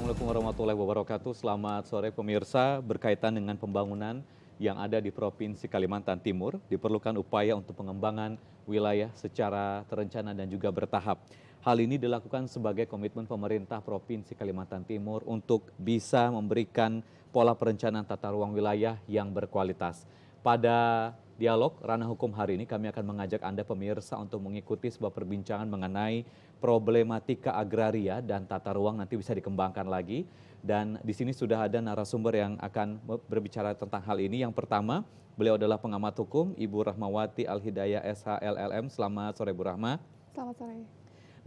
Assalamualaikum warahmatullahi wabarakatuh. Selamat sore pemirsa. Berkaitan dengan pembangunan yang ada di Provinsi Kalimantan Timur, diperlukan upaya untuk pengembangan wilayah secara terencana dan juga bertahap. Hal ini dilakukan sebagai komitmen pemerintah Provinsi Kalimantan Timur untuk bisa memberikan pola perencanaan tata ruang wilayah yang berkualitas. Pada dialog ranah hukum hari ini kami akan mengajak Anda pemirsa untuk mengikuti sebuah perbincangan mengenai problematika agraria dan tata ruang, nanti bisa dikembangkan lagi. Dan di sini sudah ada narasumber yang akan berbicara tentang hal ini. Yang pertama, beliau adalah pengamat hukum, Ibu Rahmawati Al-Hidayah SHLLM. Selamat sore Bu Rahma. Selamat sore.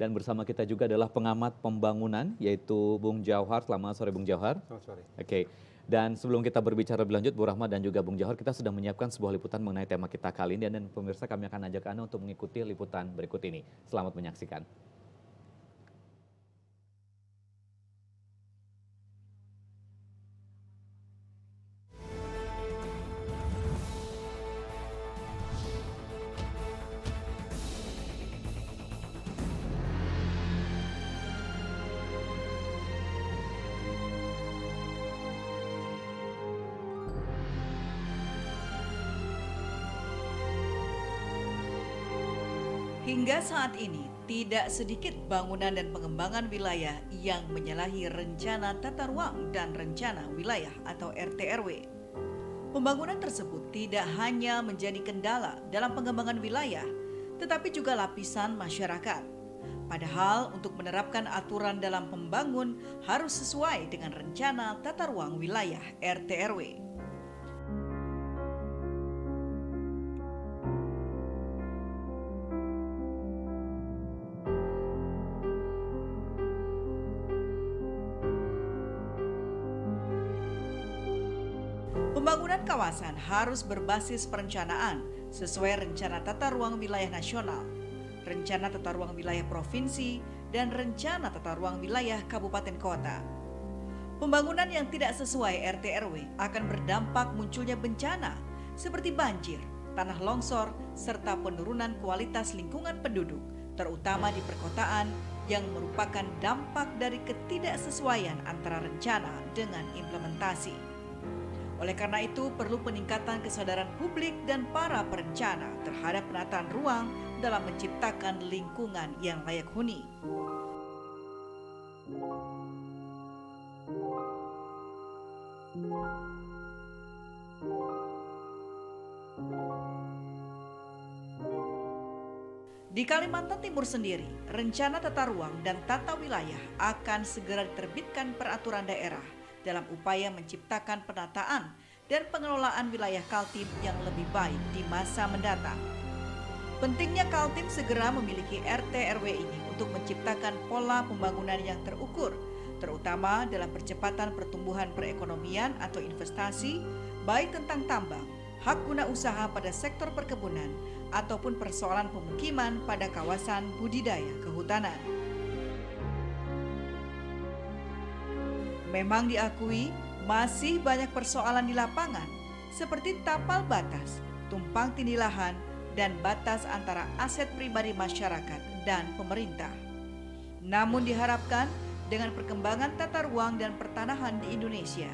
Dan bersama kita juga adalah pengamat pembangunan, yaitu Bung Jauhar. Selamat sore Bung Jauhar. Selamat sore. Oke. Dan sebelum kita berbicara lebih lanjut, Bu Rahma dan juga Bung Jauhar, kita sudah menyiapkan sebuah liputan mengenai tema kita kali ini. Dan pemirsa, kami akan ajak Anda untuk mengikuti liputan berikut ini. Selamat menyaksikan. Hingga saat ini, tidak sedikit bangunan dan pengembangan wilayah yang menyalahi rencana tata ruang dan rencana wilayah atau RT/RW. Pembangunan tersebut tidak hanya menjadi kendala dalam pengembangan wilayah, tetapi juga lapisan masyarakat. Padahal untuk menerapkan aturan dalam pembangun harus sesuai dengan rencana tata ruang wilayah RT/RW. Pembangunan kawasan harus berbasis perencanaan sesuai rencana tata ruang wilayah nasional, rencana tata ruang wilayah provinsi, dan rencana tata ruang wilayah kabupaten kota. Pembangunan yang tidak sesuai RT/RW akan berdampak munculnya bencana seperti banjir, tanah longsor, serta penurunan kualitas lingkungan penduduk, terutama di perkotaan yang merupakan dampak dari ketidaksesuaian antara rencana dengan implementasi. Oleh karena itu, perlu peningkatan kesadaran publik dan para perencana terhadap penataan ruang dalam menciptakan lingkungan yang layak huni. Di Kalimantan Timur sendiri, rencana tata ruang dan tata wilayah akan segera diterbitkan peraturan daerah dalam upaya menciptakan penataan dan pengelolaan wilayah Kaltim yang lebih baik di masa mendatang. Pentingnya Kaltim segera memiliki RT/RW ini untuk menciptakan pola pembangunan yang terukur, terutama dalam percepatan pertumbuhan perekonomian atau investasi, baik tentang tambang, hak guna usaha pada sektor perkebunan, ataupun persoalan pemukiman pada kawasan budidaya kehutanan. Memang diakui masih banyak persoalan di lapangan seperti tapal batas, tumpang tindih lahan, dan batas antara aset pribadi masyarakat dan pemerintah. Namun diharapkan dengan perkembangan tata ruang dan pertanahan di Indonesia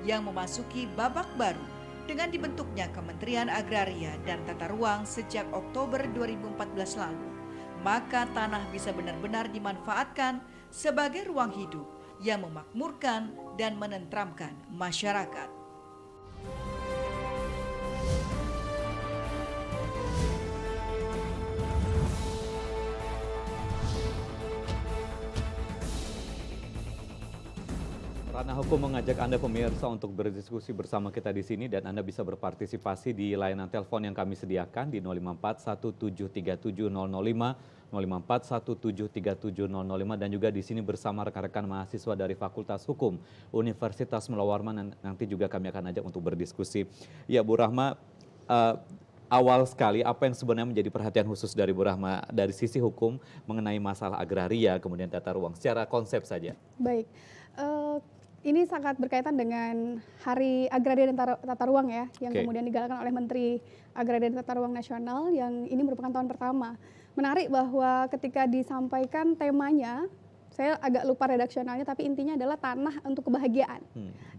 yang memasuki babak baru dengan dibentuknya Kementerian Agraria dan Tata Ruang sejak Oktober 2014 lalu, maka tanah bisa benar-benar dimanfaatkan sebagai ruang hidup yang memakmurkan dan menenteramkan masyarakat. Ranah hukum mengajak Anda pemirsa untuk berdiskusi bersama kita di sini dan Anda bisa berpartisipasi di layanan telepon yang kami sediakan di 054 1737 005, 054 1737 005, dan juga di sini bersama rekan-rekan mahasiswa dari Fakultas Hukum Universitas Mula Warman. Nanti juga kami akan ajak untuk berdiskusi. Ya Bu Rahma, awal sekali apa yang sebenarnya menjadi perhatian khusus dari Bu Rahma dari sisi hukum mengenai masalah agraria kemudian tata ruang secara konsep saja? Baik, ini sangat berkaitan dengan Hari Agraria dan Tata Ruang ya, yang kemudian digalakkan oleh Menteri Agraria dan Tata Ruang Nasional yang ini merupakan tahun pertama. Menarik bahwa ketika disampaikan temanya saya agak lupa redaksionalnya, tapi intinya adalah tanah untuk kebahagiaan.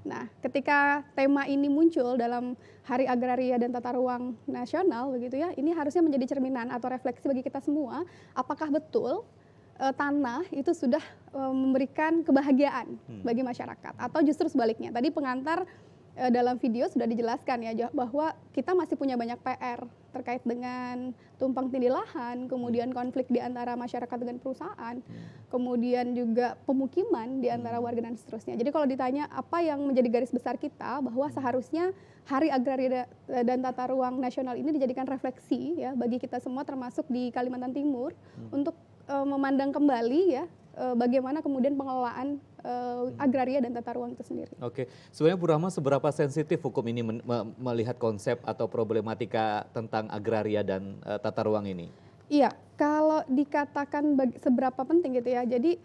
Nah, ketika tema ini muncul dalam Hari Agraria dan Tata Ruang Nasional, begitu ya, ini harusnya menjadi cerminan atau refleksi bagi kita semua, apakah betul tanah itu sudah memberikan kebahagiaan bagi masyarakat, atau justru sebaliknya. Tadi pengantar dalam video sudah dijelaskan ya bahwa kita masih punya banyak PR terkait dengan tumpang tindih lahan, kemudian konflik di antara masyarakat dengan perusahaan, kemudian juga pemukiman di antara warga dan seterusnya. Jadi kalau ditanya apa yang menjadi garis besar kita, bahwa seharusnya Hari Agraria dan Tata Ruang Nasional ini dijadikan refleksi ya bagi kita semua, termasuk di Kalimantan Timur, untuk memandang kembali ya bagaimana kemudian pengelolaan agraria dan tata ruang itu sendiri. Oke, sebenarnya Bu Rahma, seberapa sensitif hukum ini melihat konsep atau problematika tentang agraria dan tata ruang ini? Iya, kalau dikatakan seberapa penting gitu ya, jadi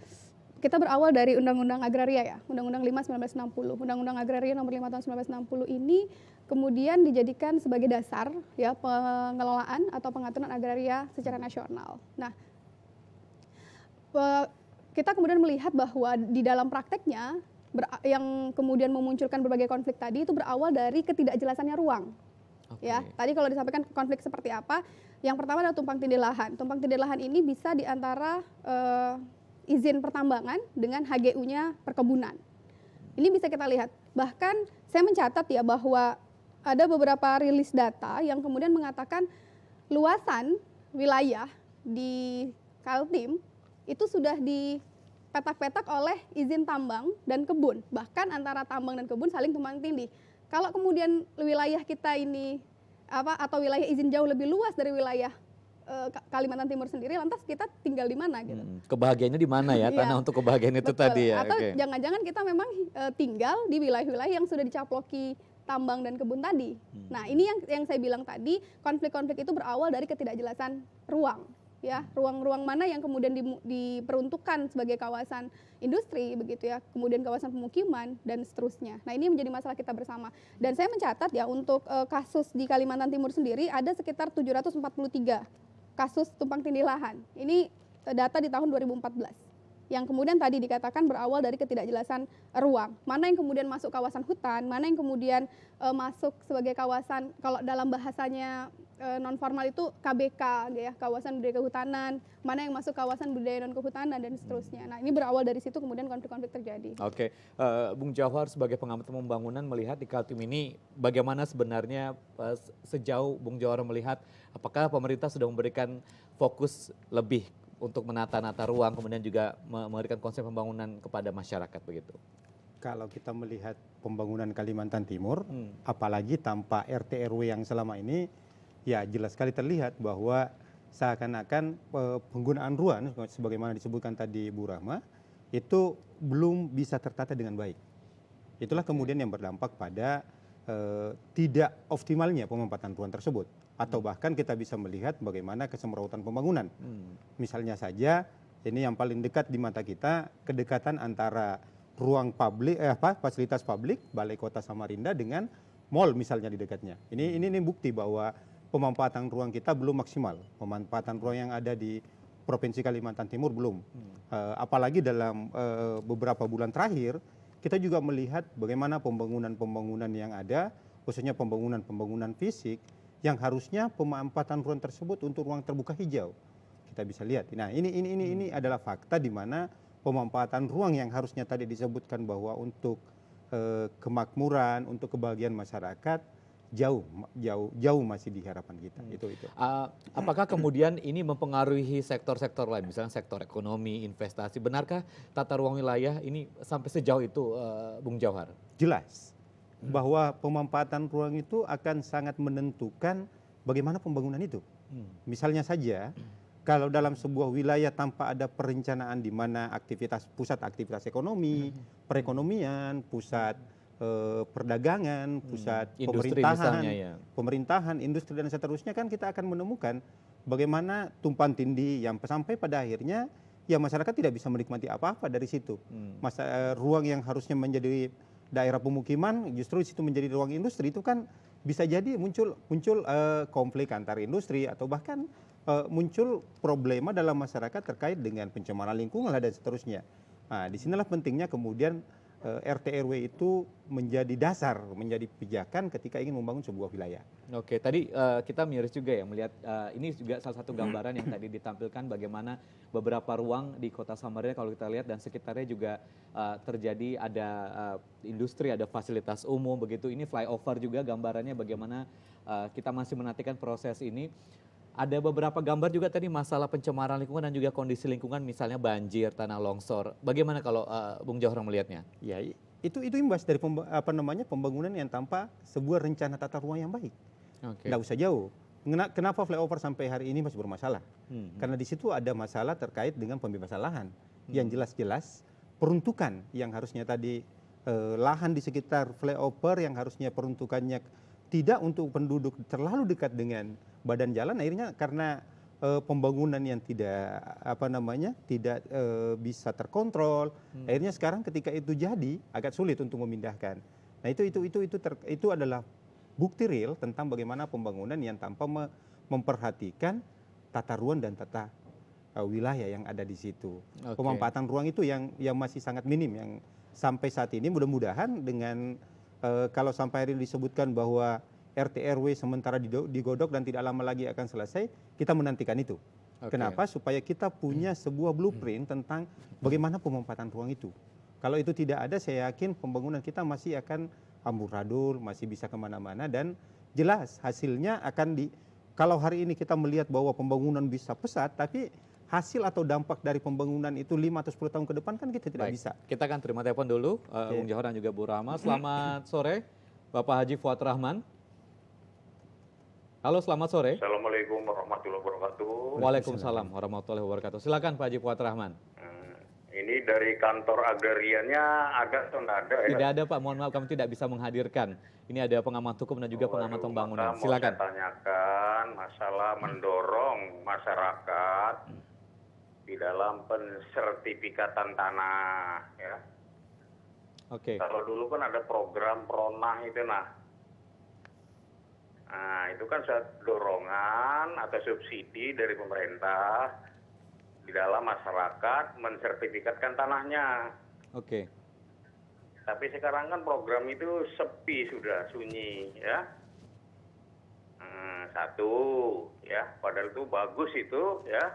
kita berawal dari Undang-Undang Agraria ya, Undang-Undang 5 1960. Undang-Undang Agraria nomor 5 tahun 1960 ini kemudian dijadikan sebagai dasar ya pengelolaan atau pengaturan agraria secara nasional. Nah, kita kemudian melihat bahwa di dalam prakteknya yang kemudian memunculkan berbagai konflik tadi itu berawal dari ketidakjelasannya ruang. Ya, tadi kalau disampaikan konflik seperti apa, yang pertama adalah tumpang tindih lahan. Tumpang tindih lahan ini bisa di antara izin pertambangan dengan HGU-nya perkebunan. Ini bisa kita lihat. Bahkan saya mencatat ya bahwa ada beberapa rilis data yang kemudian mengatakan luasan wilayah di Kaltim itu sudah dipetak-petak oleh izin tambang dan kebun. Bahkan antara tambang dan kebun saling tumpang tindih. Kalau kemudian wilayah kita ini atau wilayah izin jauh lebih luas dari wilayah Kalimantan Timur sendiri, lantas kita tinggal di mana gitu? Kebahagiaannya di mana ya, tanah untuk kebahagiaan itu betul. tadi ya? Atau jangan-jangan kita memang tinggal di wilayah-wilayah yang sudah dicaploki tambang dan kebun tadi. Nah, ini yang saya bilang tadi, konflik-konflik itu berawal dari ketidakjelasan ruang. Ya, ruang-ruang mana yang kemudian diperuntukkan sebagai kawasan industri begitu ya, kemudian kawasan pemukiman dan seterusnya. Nah, ini menjadi masalah kita bersama. Dan saya mencatat ya untuk kasus di Kalimantan Timur sendiri ada sekitar 743 kasus tumpang tindih lahan. Ini data di tahun 2014. Yang kemudian tadi dikatakan berawal dari ketidakjelasan ruang. Mana yang kemudian masuk kawasan hutan, mana yang kemudian masuk sebagai kawasan, kalau dalam bahasanya non formal itu KBK ya, kawasan budaya kehutanan, mana yang masuk kawasan budaya non kehutanan dan seterusnya. Nah, ini berawal dari situ kemudian konflik-konflik terjadi. Oke, Bung Jauhar sebagai pengamat pembangunan melihat di Kaltim ini bagaimana sebenarnya sejauh Bung Jauhar melihat apakah pemerintah sudah memberikan fokus lebih untuk menata-nata ruang, kemudian juga memberikan konsep pembangunan kepada masyarakat begitu? Kalau kita melihat pembangunan Kalimantan Timur, apalagi tanpa RT RW yang selama ini, ya jelas sekali terlihat bahwa seakan-akan penggunaan ruang, sebagaimana disebutkan tadi Bu Rahma, itu belum bisa tertata dengan baik. Itulah kemudian yang berdampak pada tidak optimalnya pemanfaatan ruang tersebut. Atau bahkan kita bisa melihat bagaimana kesemrawutan pembangunan. Misalnya saja, ini yang paling dekat di mata kita, kedekatan antara ruang publik, fasilitas publik, Balai Kota Samarinda dengan mall misalnya di dekatnya. Ini bukti bahwa pemanfaatan ruang kita belum maksimal. Pemanfaatan ruang yang ada di Provinsi Kalimantan Timur belum. Apalagi dalam beberapa bulan terakhir, kita juga melihat bagaimana pembangunan-pembangunan yang ada, khususnya pembangunan fisik, yang harusnya pemanfaatan ruang tersebut untuk ruang terbuka hijau. Kita bisa lihat. Nah, ini adalah fakta di mana pemanfaatan ruang yang harusnya tadi disebutkan bahwa untuk kemakmuran, untuk kebahagiaan masyarakat jauh masih di harapan kita. Itu. Apakah kemudian ini mempengaruhi sektor-sektor lain, misalnya sektor ekonomi, investasi? Benarkah tata ruang wilayah ini sampai sejauh itu, Bung Jauhar? Jelas bahwa pemanfaatan ruang itu akan sangat menentukan bagaimana pembangunan itu. Misalnya saja, kalau dalam sebuah wilayah tanpa ada perencanaan di mana pusat aktivitas ekonomi, perekonomian, pusat perdagangan, pusat industri pemerintahan, industri dan seterusnya, kan kita akan menemukan bagaimana tumpang tindih yang sampai pada akhirnya ya masyarakat tidak bisa menikmati apa-apa dari situ. Ruang yang harusnya menjadi daerah pemukiman justru di situ menjadi ruang industri, itu kan bisa jadi muncul konflik antar industri atau bahkan muncul problema dalam masyarakat terkait dengan pencemaran lingkungan dan seterusnya. Nah, disinilah pentingnya kemudian RT RW itu menjadi dasar, menjadi pijakan ketika ingin membangun sebuah wilayah. Oke, tadi kita miris juga ya melihat ini juga salah satu gambaran yang tadi ditampilkan bagaimana beberapa ruang di Kota Samarinda kalau kita lihat dan sekitarnya juga terjadi ada industri, ada fasilitas umum begitu. Ini flyover juga gambarannya bagaimana kita masih menantikan proses ini. Ada beberapa gambar juga tadi masalah pencemaran lingkungan dan juga kondisi lingkungan misalnya banjir, tanah longsor. Bagaimana kalau Bung Johor melihatnya? Ya, itu imbas dari pembangunan yang tanpa sebuah rencana tata ruang yang baik. Nggak usah jauh. Kenapa flyover sampai hari ini masih bermasalah? Karena di situ ada masalah terkait dengan pembebasan lahan. Yang jelas-jelas peruntukan yang harusnya tadi lahan di sekitar flyover yang harusnya peruntukannya tidak untuk penduduk terlalu dekat dengan badan jalan, akhirnya karena pembangunan yang tidak tidak bisa terkontrol, akhirnya sekarang ketika itu jadi agak sulit untuk memindahkan. Nah itu adalah bukti real tentang bagaimana pembangunan yang tanpa memperhatikan tata ruang dan tata wilayah yang ada di situ. Pemanfaatan ruang itu yang masih sangat minim, yang sampai saat ini mudah-mudahan dengan kalau sampai hari ini disebutkan bahwa RT RW sementara digodok dan tidak lama lagi akan selesai, kita menantikan itu. Kenapa? Supaya kita punya sebuah blueprint tentang bagaimana pemanfaatan ruang itu. Kalau itu tidak ada, saya yakin pembangunan kita masih akan amburadul, masih bisa kemana-mana, dan jelas hasilnya akan kalau hari ini kita melihat bahwa pembangunan bisa pesat, tapi hasil atau dampak dari pembangunan itu 5 atau 10 tahun ke depan kan kita tidak bisa. Kita akan terima telepon dulu, Bung Johor dan juga Bu Rahma. Selamat sore, Bapak Haji Fuad Rahman. Halo, selamat sore. Assalamualaikum warahmatullahi wabarakatuh. Waalaikumsalam warahmatullahi wabarakatuh. Silakan Pak Haji Fuad Rahman. Ini dari kantor agrariannya ada atau tidak ada ya? Tidak ada Pak, mohon maaf kami tidak bisa menghadirkan. Ini ada pengamat hukum dan juga pengamat pembangunan. Silakan. Mau saya tanyakan masalah mendorong masyarakat di dalam pensertifikatan tanah ya. Kalau dulu kan ada program Pronah itu Nah, itu kan suatu dorongan atau subsidi dari pemerintah di dalam masyarakat mensertifikatkan tanahnya. Tapi sekarang kan program itu sepi sudah, sunyi ya. Satu ya, padahal itu bagus itu ya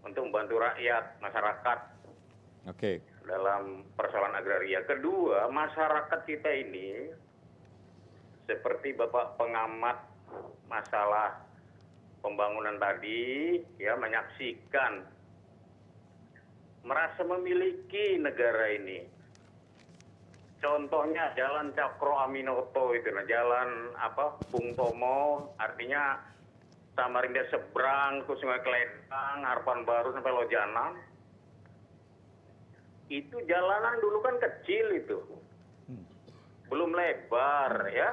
untuk membantu rakyat, masyarakat. Dalam persoalan agraria. Kedua, masyarakat kita ini seperti Bapak pengamat masalah pembangunan tadi ya menyaksikan merasa memiliki negara ini. Contohnya Jalan Cakro Aminoto itu, jalan Bung Tomo, artinya Samarinda seberang ke Sungai Kledang, Harapan Baru sampai Lojana. Itu jalanan dulu kan kecil itu, belum lebar ya.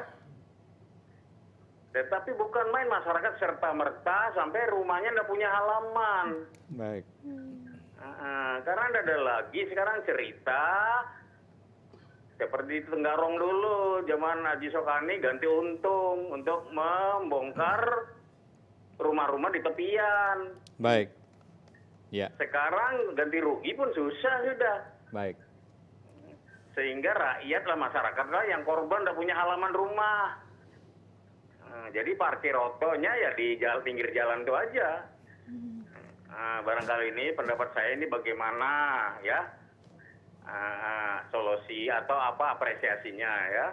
Tetapi bukan main masyarakat serta-merta sampai rumahnya nggak punya halaman. Karena ada lagi sekarang cerita seperti Tenggarong dulu, zaman Haji Sokani ganti untung untuk membongkar rumah-rumah di tepian. Sekarang ganti rugi pun susah sudah. Sehingga rakyatlah masyarakatlah yang korban nggak punya halaman rumah. Jadi parkir otonya ya di pinggir jalan itu aja. Barangkali ini pendapat saya ini bagaimana ya solusi atau apresiasinya ya.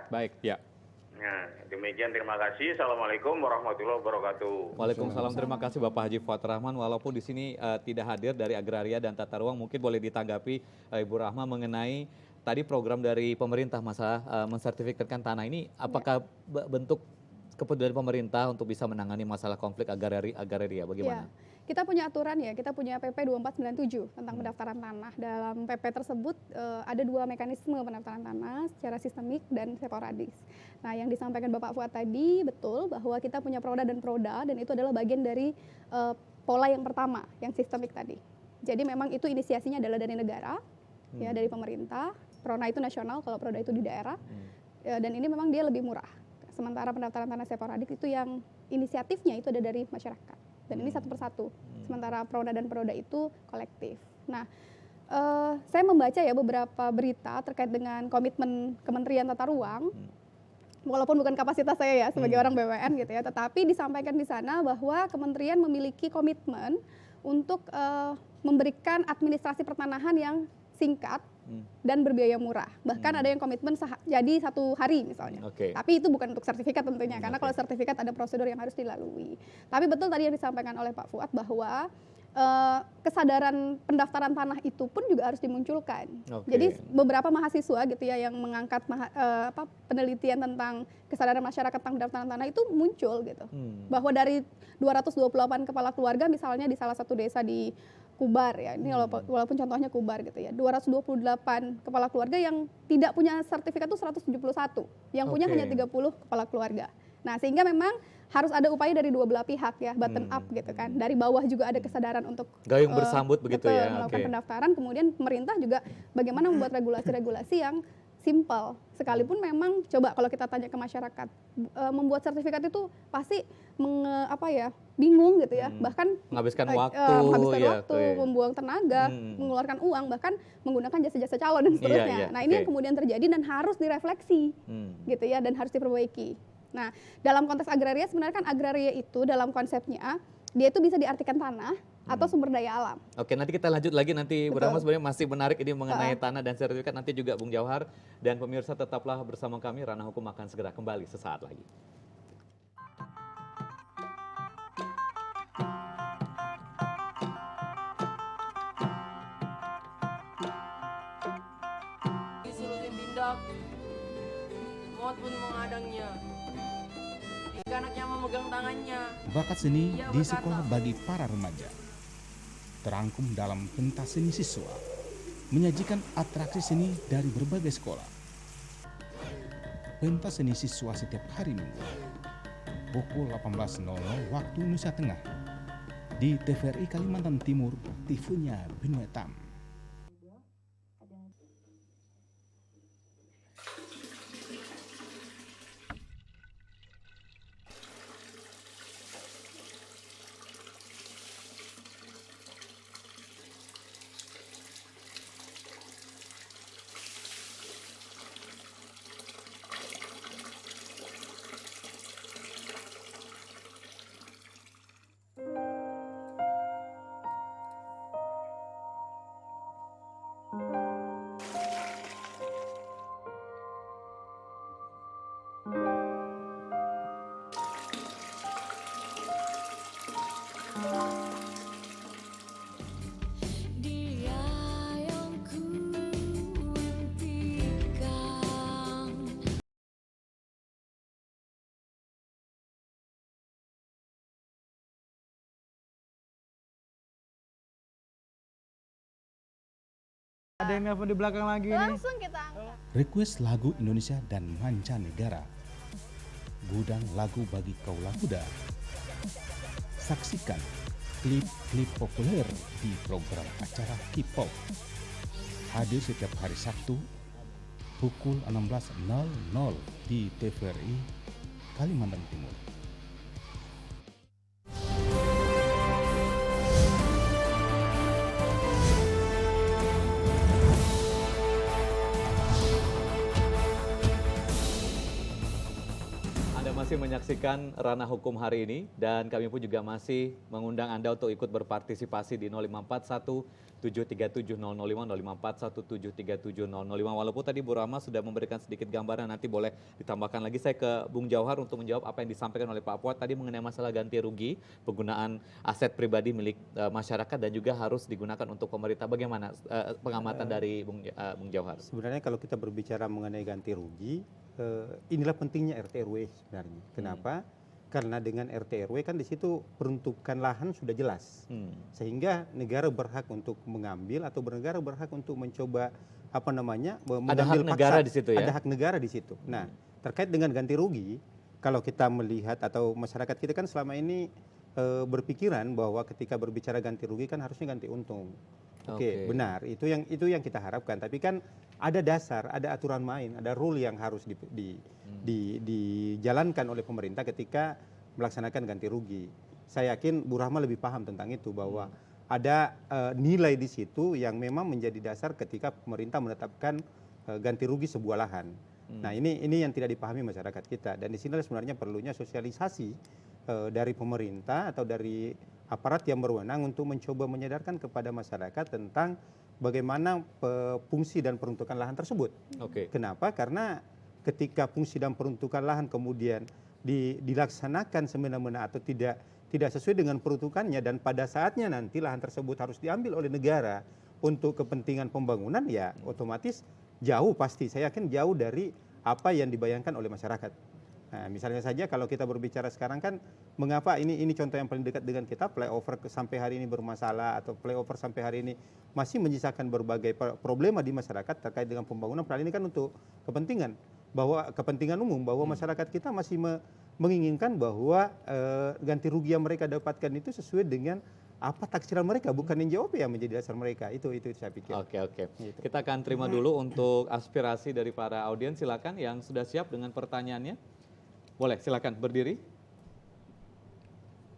Demikian, terima kasih. Assalamualaikum warahmatullahi wabarakatuh. Waalaikumsalam, terima kasih Bapak Haji Fuad Rahman. Walaupun di sini tidak hadir dari agraria dan tata ruang, mungkin boleh ditanggapi Ibu Rahma mengenai tadi program dari pemerintah masalah mensertifikatkan tanah ini. Apakah bentuk kepedulian pemerintah untuk bisa menangani masalah konflik agraria bagaimana? Kita punya aturan ya, kita punya PP 2497 tentang pendaftaran tanah. Dalam PP tersebut ada 2 mekanisme pendaftaran tanah, secara sistemik dan sporadis. Nah, yang disampaikan Bapak Fuad tadi betul bahwa kita punya proda dan itu adalah bagian dari pola yang pertama, yang sistemik tadi. Jadi memang itu inisiasinya adalah dari negara, ya dari pemerintah. Prona itu nasional, kalau proda itu di daerah. Dan ini memang dia lebih murah. Sementara pendaftaran tanah sporadik itu yang inisiatifnya itu ada dari masyarakat. Dan ini satu persatu. Sementara proda dan proda itu kolektif. Nah, saya membaca ya beberapa berita terkait dengan komitmen Kementerian Tata Ruang. Walaupun bukan kapasitas saya ya sebagai orang BUMN gitu ya, tetapi disampaikan di sana bahwa kementerian memiliki komitmen untuk memberikan administrasi pertanahan yang singkat dan berbiaya murah. Bahkan ada yang komitmen jadi 1 hari misalnya. Tapi itu bukan untuk sertifikat tentunya, karena kalau sertifikat ada prosedur yang harus dilalui. Tapi betul tadi yang disampaikan oleh Pak Fuad bahwa kesadaran pendaftaran tanah itu pun juga harus dimunculkan. Jadi beberapa mahasiswa gitu ya yang mengangkat penelitian tentang kesadaran masyarakat tentang pendaftaran tanah itu muncul gitu. Bahwa dari 228 kepala keluarga misalnya di salah satu desa di Kubar ya, ini walaupun contohnya Kubar gitu ya, 228 kepala keluarga yang tidak punya sertifikat itu 171, yang punya hanya 30 kepala keluarga. Nah sehingga memang harus ada upaya dari dua belah pihak ya, bottom up gitu kan, dari bawah juga ada kesadaran untuk gayung bersambut begitu ya, melakukan pendaftaran, kemudian pemerintah juga bagaimana membuat regulasi-regulasi yang simple. Sekalipun memang coba kalau kita tanya ke masyarakat, membuat sertifikat itu pasti bingung gitu ya, bahkan menghabiskan waktu, membuang tenaga, mengeluarkan uang, bahkan menggunakan jasa-jasa calon dan seterusnya. Nah ini yang kemudian terjadi dan harus direfleksi gitu ya, dan harus diperbaiki. Nah dalam konteks agraria sebenarnya kan agraria itu dalam konsepnya dia itu bisa diartikan tanah atau sumber daya alam. Oke, nanti kita lanjut lagi nanti Bu Rahma, sebenarnya masih menarik ini mengenai tanah dan sertifikat, nanti juga Bung Jauhar dan pemirsa tetaplah bersama kami, Ranah Hukum akan segera kembali sesaat lagi. Solusi tindak, Mod pun mengadangnya. Anaknya memegang tangannya. Bakat seni di sekolah bagi para remaja terangkum dalam pentas seni siswa, menyajikan atraksi seni dari berbagai sekolah. Pentas seni siswa setiap hari Minggu pukul 18.00 waktu Indonesia Tengah di TVRI Kalimantan Timur, TV-nya Binuetam. Ada yang nelfon di belakang lagi nih. Langsung kita angkat. Request lagu Indonesia dan mancanegara. Gudang lagu bagi kaula muda. Saksikan klip-klip populer di program acara K-pop. Hadir setiap hari Sabtu pukul 16.00 di TVRI Kalimantan Timur. Masih menyaksikan Ranah Hukum hari ini dan kami pun juga masih mengundang Anda untuk ikut berpartisipasi di 0541 737 005 0541 737 005. Walaupun tadi Bu Rahma sudah memberikan sedikit gambaran, nanti boleh ditambahkan lagi. Saya ke Bung Jauhar untuk menjawab apa yang disampaikan oleh Pak Fuad tadi mengenai masalah ganti rugi, penggunaan aset pribadi milik masyarakat dan juga harus digunakan untuk pemerintah. Bagaimana pengamatan dari Bung Jauhar? Sebenarnya kalau kita berbicara mengenai ganti rugi, inilah pentingnya RT RW sebenarnya. Kenapa? Karena dengan RT RW kan di situ peruntukan lahan sudah jelas, sehingga negara berhak untuk mengambil atau negara berhak untuk mencoba ada hak negara di situ ya. Ada hak negara di situ. Nah, terkait dengan ganti rugi, kalau kita melihat atau masyarakat kita kan selama ini berpikiran bahwa ketika berbicara ganti rugi kan harusnya ganti untung. Oke, benar. Itu yang kita harapkan. Tapi kan ada dasar, ada aturan main, ada rule yang harus dijalankan oleh pemerintah ketika melaksanakan ganti rugi. Saya yakin Bu Rahma lebih paham tentang itu, bahwa ada nilai di situ yang memang menjadi dasar ketika pemerintah menetapkan ganti rugi sebuah lahan. Nah ini yang tidak dipahami masyarakat kita, dan di sini sebenarnya perlunya sosialisasi dari pemerintah atau dari aparat yang berwenang untuk mencoba menyadarkan kepada masyarakat tentang bagaimana fungsi dan peruntukan lahan tersebut. Kenapa? Karena ketika fungsi dan peruntukan lahan kemudian dilaksanakan semena-mena atau tidak sesuai dengan peruntukannya, dan pada saatnya nanti lahan tersebut harus diambil oleh negara untuk kepentingan pembangunan, ya otomatis jauh, pasti saya yakin jauh dari apa yang dibayangkan oleh masyarakat. Nah, misalnya saja kalau kita berbicara sekarang kan, mengapa ini contoh yang paling dekat dengan kita, flyover sampai hari ini bermasalah, atau flyover sampai hari ini masih menyisakan berbagai problema di masyarakat terkait dengan pembangunan. Padahal ini kan untuk kepentingan umum, bahwa masyarakat kita masih menginginkan bahwa ganti rugi yang mereka dapatkan itu sesuai dengan apa taksiran mereka, bukan NJOP yang menjadi dasar mereka. Itu saya pikir. Oke. Gitu. Kita akan terima dulu untuk aspirasi dari para audiens. Silakan yang sudah siap dengan pertanyaannya. Boleh, silakan berdiri.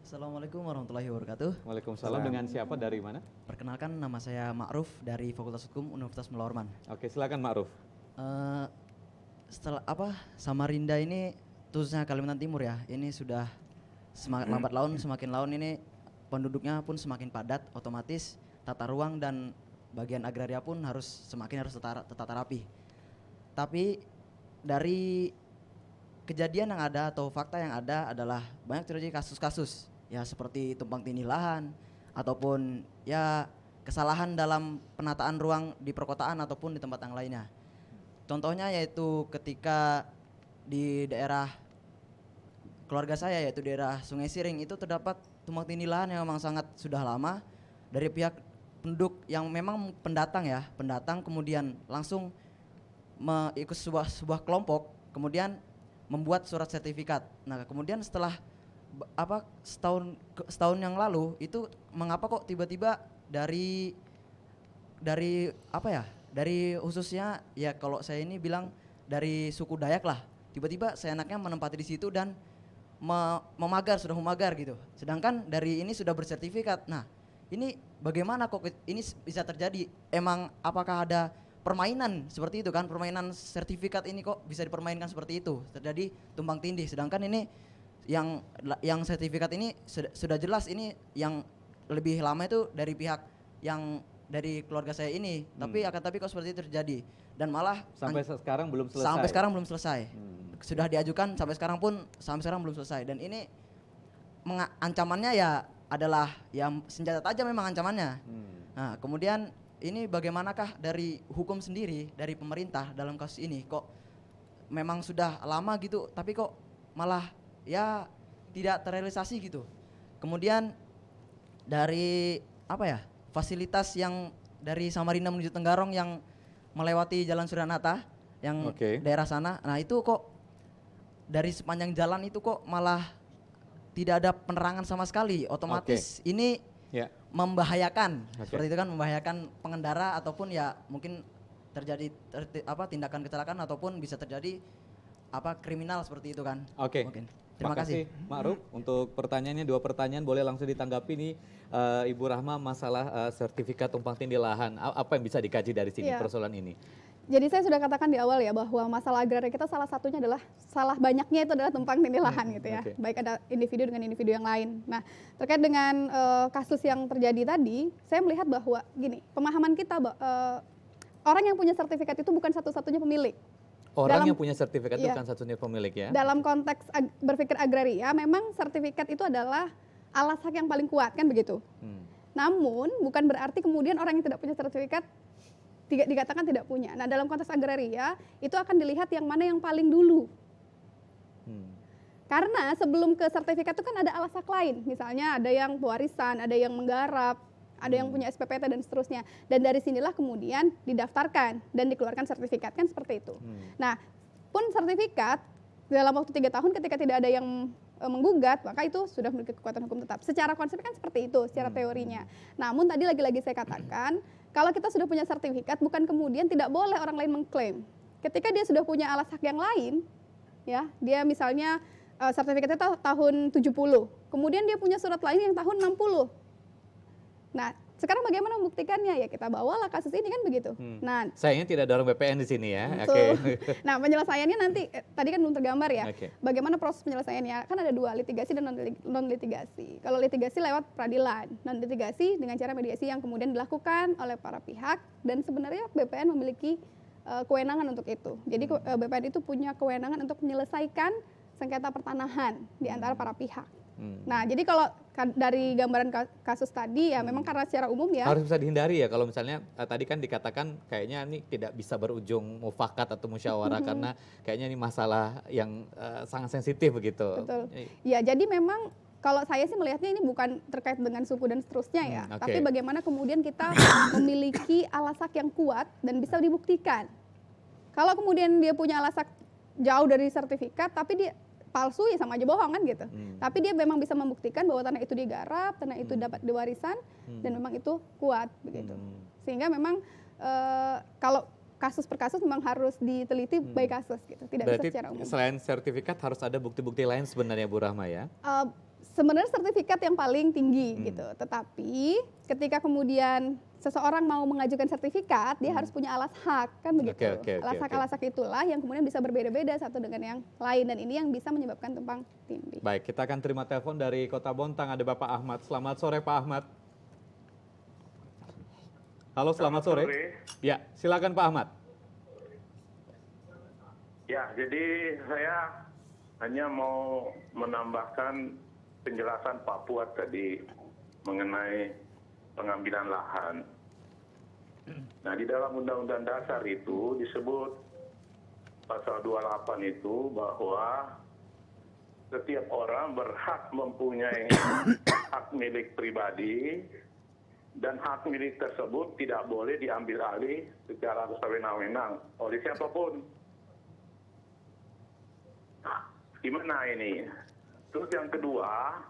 Assalamualaikum warahmatullahi wabarakatuh. Waalaikumsalam. Dengan siapa, dari mana? Perkenalkan, nama saya Ma'ruf dari Fakultas Hukum Universitas Mula Warman. Oke, silakan Ma'ruf. Setelah Samarinda ini, khususnya Kalimantan Timur ya, ini sudah lambat laun semakin laun ini penduduknya pun semakin padat, otomatis tata ruang dan bagian agraria pun harus tertata rapi. Tapi dari kejadian yang ada atau fakta yang ada adalah banyak terjadi kasus-kasus ya, seperti tumpang tindih lahan ataupun ya kesalahan dalam penataan ruang di perkotaan ataupun di tempat yang lainnya. Contohnya yaitu ketika di daerah keluarga saya, yaitu daerah Sungai Siring, itu terdapat tumpang tindih lahan yang memang sangat sudah lama dari pihak penduduk yang memang pendatang kemudian langsung ikut sebuah kelompok, kemudian membuat surat sertifikat. Nah, kemudian setelah setahun yang lalu itu, mengapa kok tiba-tiba dari khususnya ya, kalau saya ini bilang dari suku Dayak lah, tiba-tiba seenaknya menempati di situ dan sudah memagar gitu. Sedangkan dari ini sudah bersertifikat. Nah, ini bagaimana kok ini bisa terjadi? Emang apakah ada permainan seperti itu kan? Permainan sertifikat ini kok bisa dipermainkan seperti itu? Terjadi tumpang tindih. Sedangkan ini yang sertifikat ini sudah jelas ini yang lebih lama itu dari pihak yang dari keluarga saya ini. Tapi kok seperti itu terjadi, dan malah sampai sekarang belum selesai. Sampai sekarang belum selesai. Sudah diajukan sampai sekarang belum selesai, dan ini ancamannya ya adalah yang senjata tajam memang ancamannya. Nah, kemudian ini bagaimanakah dari hukum sendiri, dari pemerintah dalam kasus ini, kok memang sudah lama gitu tapi kok malah ya tidak terrealisasi gitu. Kemudian dari fasilitas yang dari Samarinda menuju Tenggarong yang melewati Jalan Suranata yang daerah sana, nah itu kok dari sepanjang jalan itu kok malah tidak ada penerangan sama sekali. Otomatis ini membahayakan, seperti itu kan, membahayakan pengendara ataupun ya mungkin terjadi tindakan kecelakaan ataupun bisa terjadi kriminal seperti itu kan. Mungkin. Terima kasih Ma'ruf untuk pertanyaannya. 2 pertanyaan, boleh langsung ditanggapi nih Ibu Rahma, masalah sertifikat tumpang tindih lahan. Apa yang bisa dikaji dari sini persoalan ini? Jadi saya sudah katakan di awal ya, bahwa masalah agraria kita salah satunya adalah, salah banyaknya itu adalah tumpang tindih lahan gitu ya. Baik ada individu dengan individu yang lain. Nah, terkait dengan kasus yang terjadi tadi, saya melihat bahwa gini, pemahaman kita orang yang punya sertifikat itu bukan satu-satunya pemilik. Yang punya sertifikat itu bukan satu-satunya pemilik ya. Dalam konteks berpikir agraria, memang sertifikat itu adalah alas hak yang paling kuat kan begitu. Namun bukan berarti kemudian orang yang tidak punya sertifikat dikatakan tidak punya. Nah, dalam konteks agraria itu akan dilihat yang mana yang paling dulu. Karena sebelum ke sertifikat itu kan ada alas hak lain. Misalnya ada yang pewarisan, ada yang menggarap, ada yang punya SPPT dan seterusnya. Dan dari sinilah kemudian didaftarkan dan dikeluarkan sertifikat, kan seperti itu. Nah, pun sertifikat dalam waktu 3 tahun ketika tidak ada yang menggugat, maka itu sudah memiliki kekuatan hukum tetap. Secara konsep kan seperti itu, secara teorinya. Namun tadi lagi-lagi saya katakan, kalau kita sudah punya sertifikat, bukan kemudian tidak boleh orang lain mengklaim. Ketika dia sudah punya alas hak yang lain, ya, dia misalnya sertifikatnya tahun 70, kemudian dia punya surat lain yang tahun 60. Nah, sekarang bagaimana membuktikannya? Ya kita bawalah kasus ini kan begitu. Nah, sayangnya tidak ada orang BPN di sini ya. Oke. Nah, penyelesaiannya nanti tadi kan belum tergambar ya. Oke. Bagaimana proses penyelesaiannya? Kan ada dua, litigasi dan non litigasi. Kalau litigasi lewat peradilan, non litigasi dengan cara mediasi yang kemudian dilakukan oleh para pihak, dan sebenarnya BPN memiliki kewenangan untuk itu. Jadi BPN itu punya kewenangan untuk menyelesaikan sengketa pertanahan di antara para pihak. Nah, jadi kalau dari gambaran kasus tadi ya memang karena secara umum ya harus bisa dihindari ya kalau misalnya tadi kan dikatakan kayaknya ini tidak bisa berujung mufakat atau musyawarah karena kayaknya ini masalah yang sangat sensitif begitu. Betul. Ya, jadi memang kalau saya sih melihatnya ini bukan terkait dengan suku dan seterusnya ya, tapi bagaimana kemudian kita memiliki alasak yang kuat dan bisa dibuktikan. Kalau kemudian dia punya alasak jauh dari sertifikat tapi dia palsu, ya sama aja bohong kan gitu. Tapi dia memang bisa membuktikan bahwa tanah itu digarap, tanah itu dapat diwarisan, dan memang itu kuat begitu. Sehingga memang kalau kasus per kasus memang harus diteliti by kasus gitu, tidak berarti bisa secara umum. Selain sertifikat harus ada bukti-bukti lain sebenarnya Bu Rahma ya? Sebenarnya sertifikat yang paling tinggi gitu, tetapi ketika kemudian seseorang mau mengajukan sertifikat, dia harus punya alas hak kan begitu. Alas hak itulah yang kemudian bisa berbeda-beda satu dengan yang lain, dan ini yang bisa menyebabkan tumpang tindih. Baik, kita akan terima telepon dari Kota Bontang, ada Bapak Ahmad. Selamat sore Pak Ahmad. Halo, selamat sore. Ya, silakan Pak Ahmad. Ya, jadi saya hanya mau menambahkan penjelasan Pak Fuad tadi mengenai pengambilan lahan. Nah, di dalam Undang-Undang Dasar itu disebut pasal 28 itu bahwa setiap orang berhak mempunyai hak milik pribadi, dan hak milik tersebut tidak boleh diambil alih secara sewenang-wenang oleh siapapun. Nah, gimana ini? Terus yang kedua,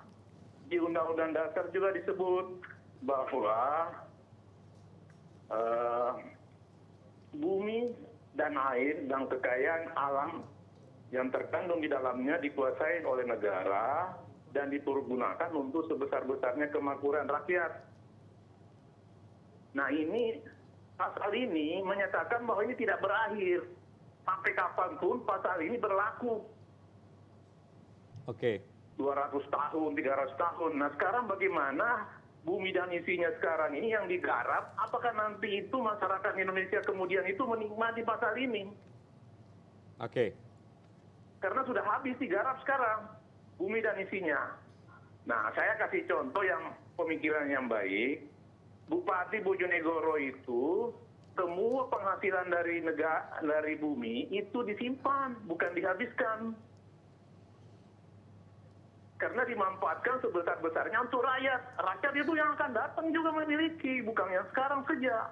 di Undang-Undang Dasar juga disebut bahwa bumi dan air dan kekayaan alam yang terkandung di dalamnya dikuasai oleh negara dan dipergunakan untuk sebesar-besarnya kemakmuran rakyat. Nah, ini pasal ini menyatakan bahwa ini tidak berakhir. Sampai kapanpun pasal ini berlaku. 200 tahun, 300 tahun. Nah, sekarang bagaimana bumi dan isinya sekarang ini yang digarap, apakah nanti itu masyarakat Indonesia kemudian itu menikmati pasal ini? Karena sudah habis digarap sekarang bumi dan isinya. Nah, saya kasih contoh yang pemikiran yang baik. Bupati Bojonegoro itu semua penghasilan dari bumi itu disimpan, bukan dihabiskan. Karena dimanfaatkan sebesar-besarnya untuk rakyat. Rakyat itu yang akan datang juga memiliki, bukan yang sekarang saja.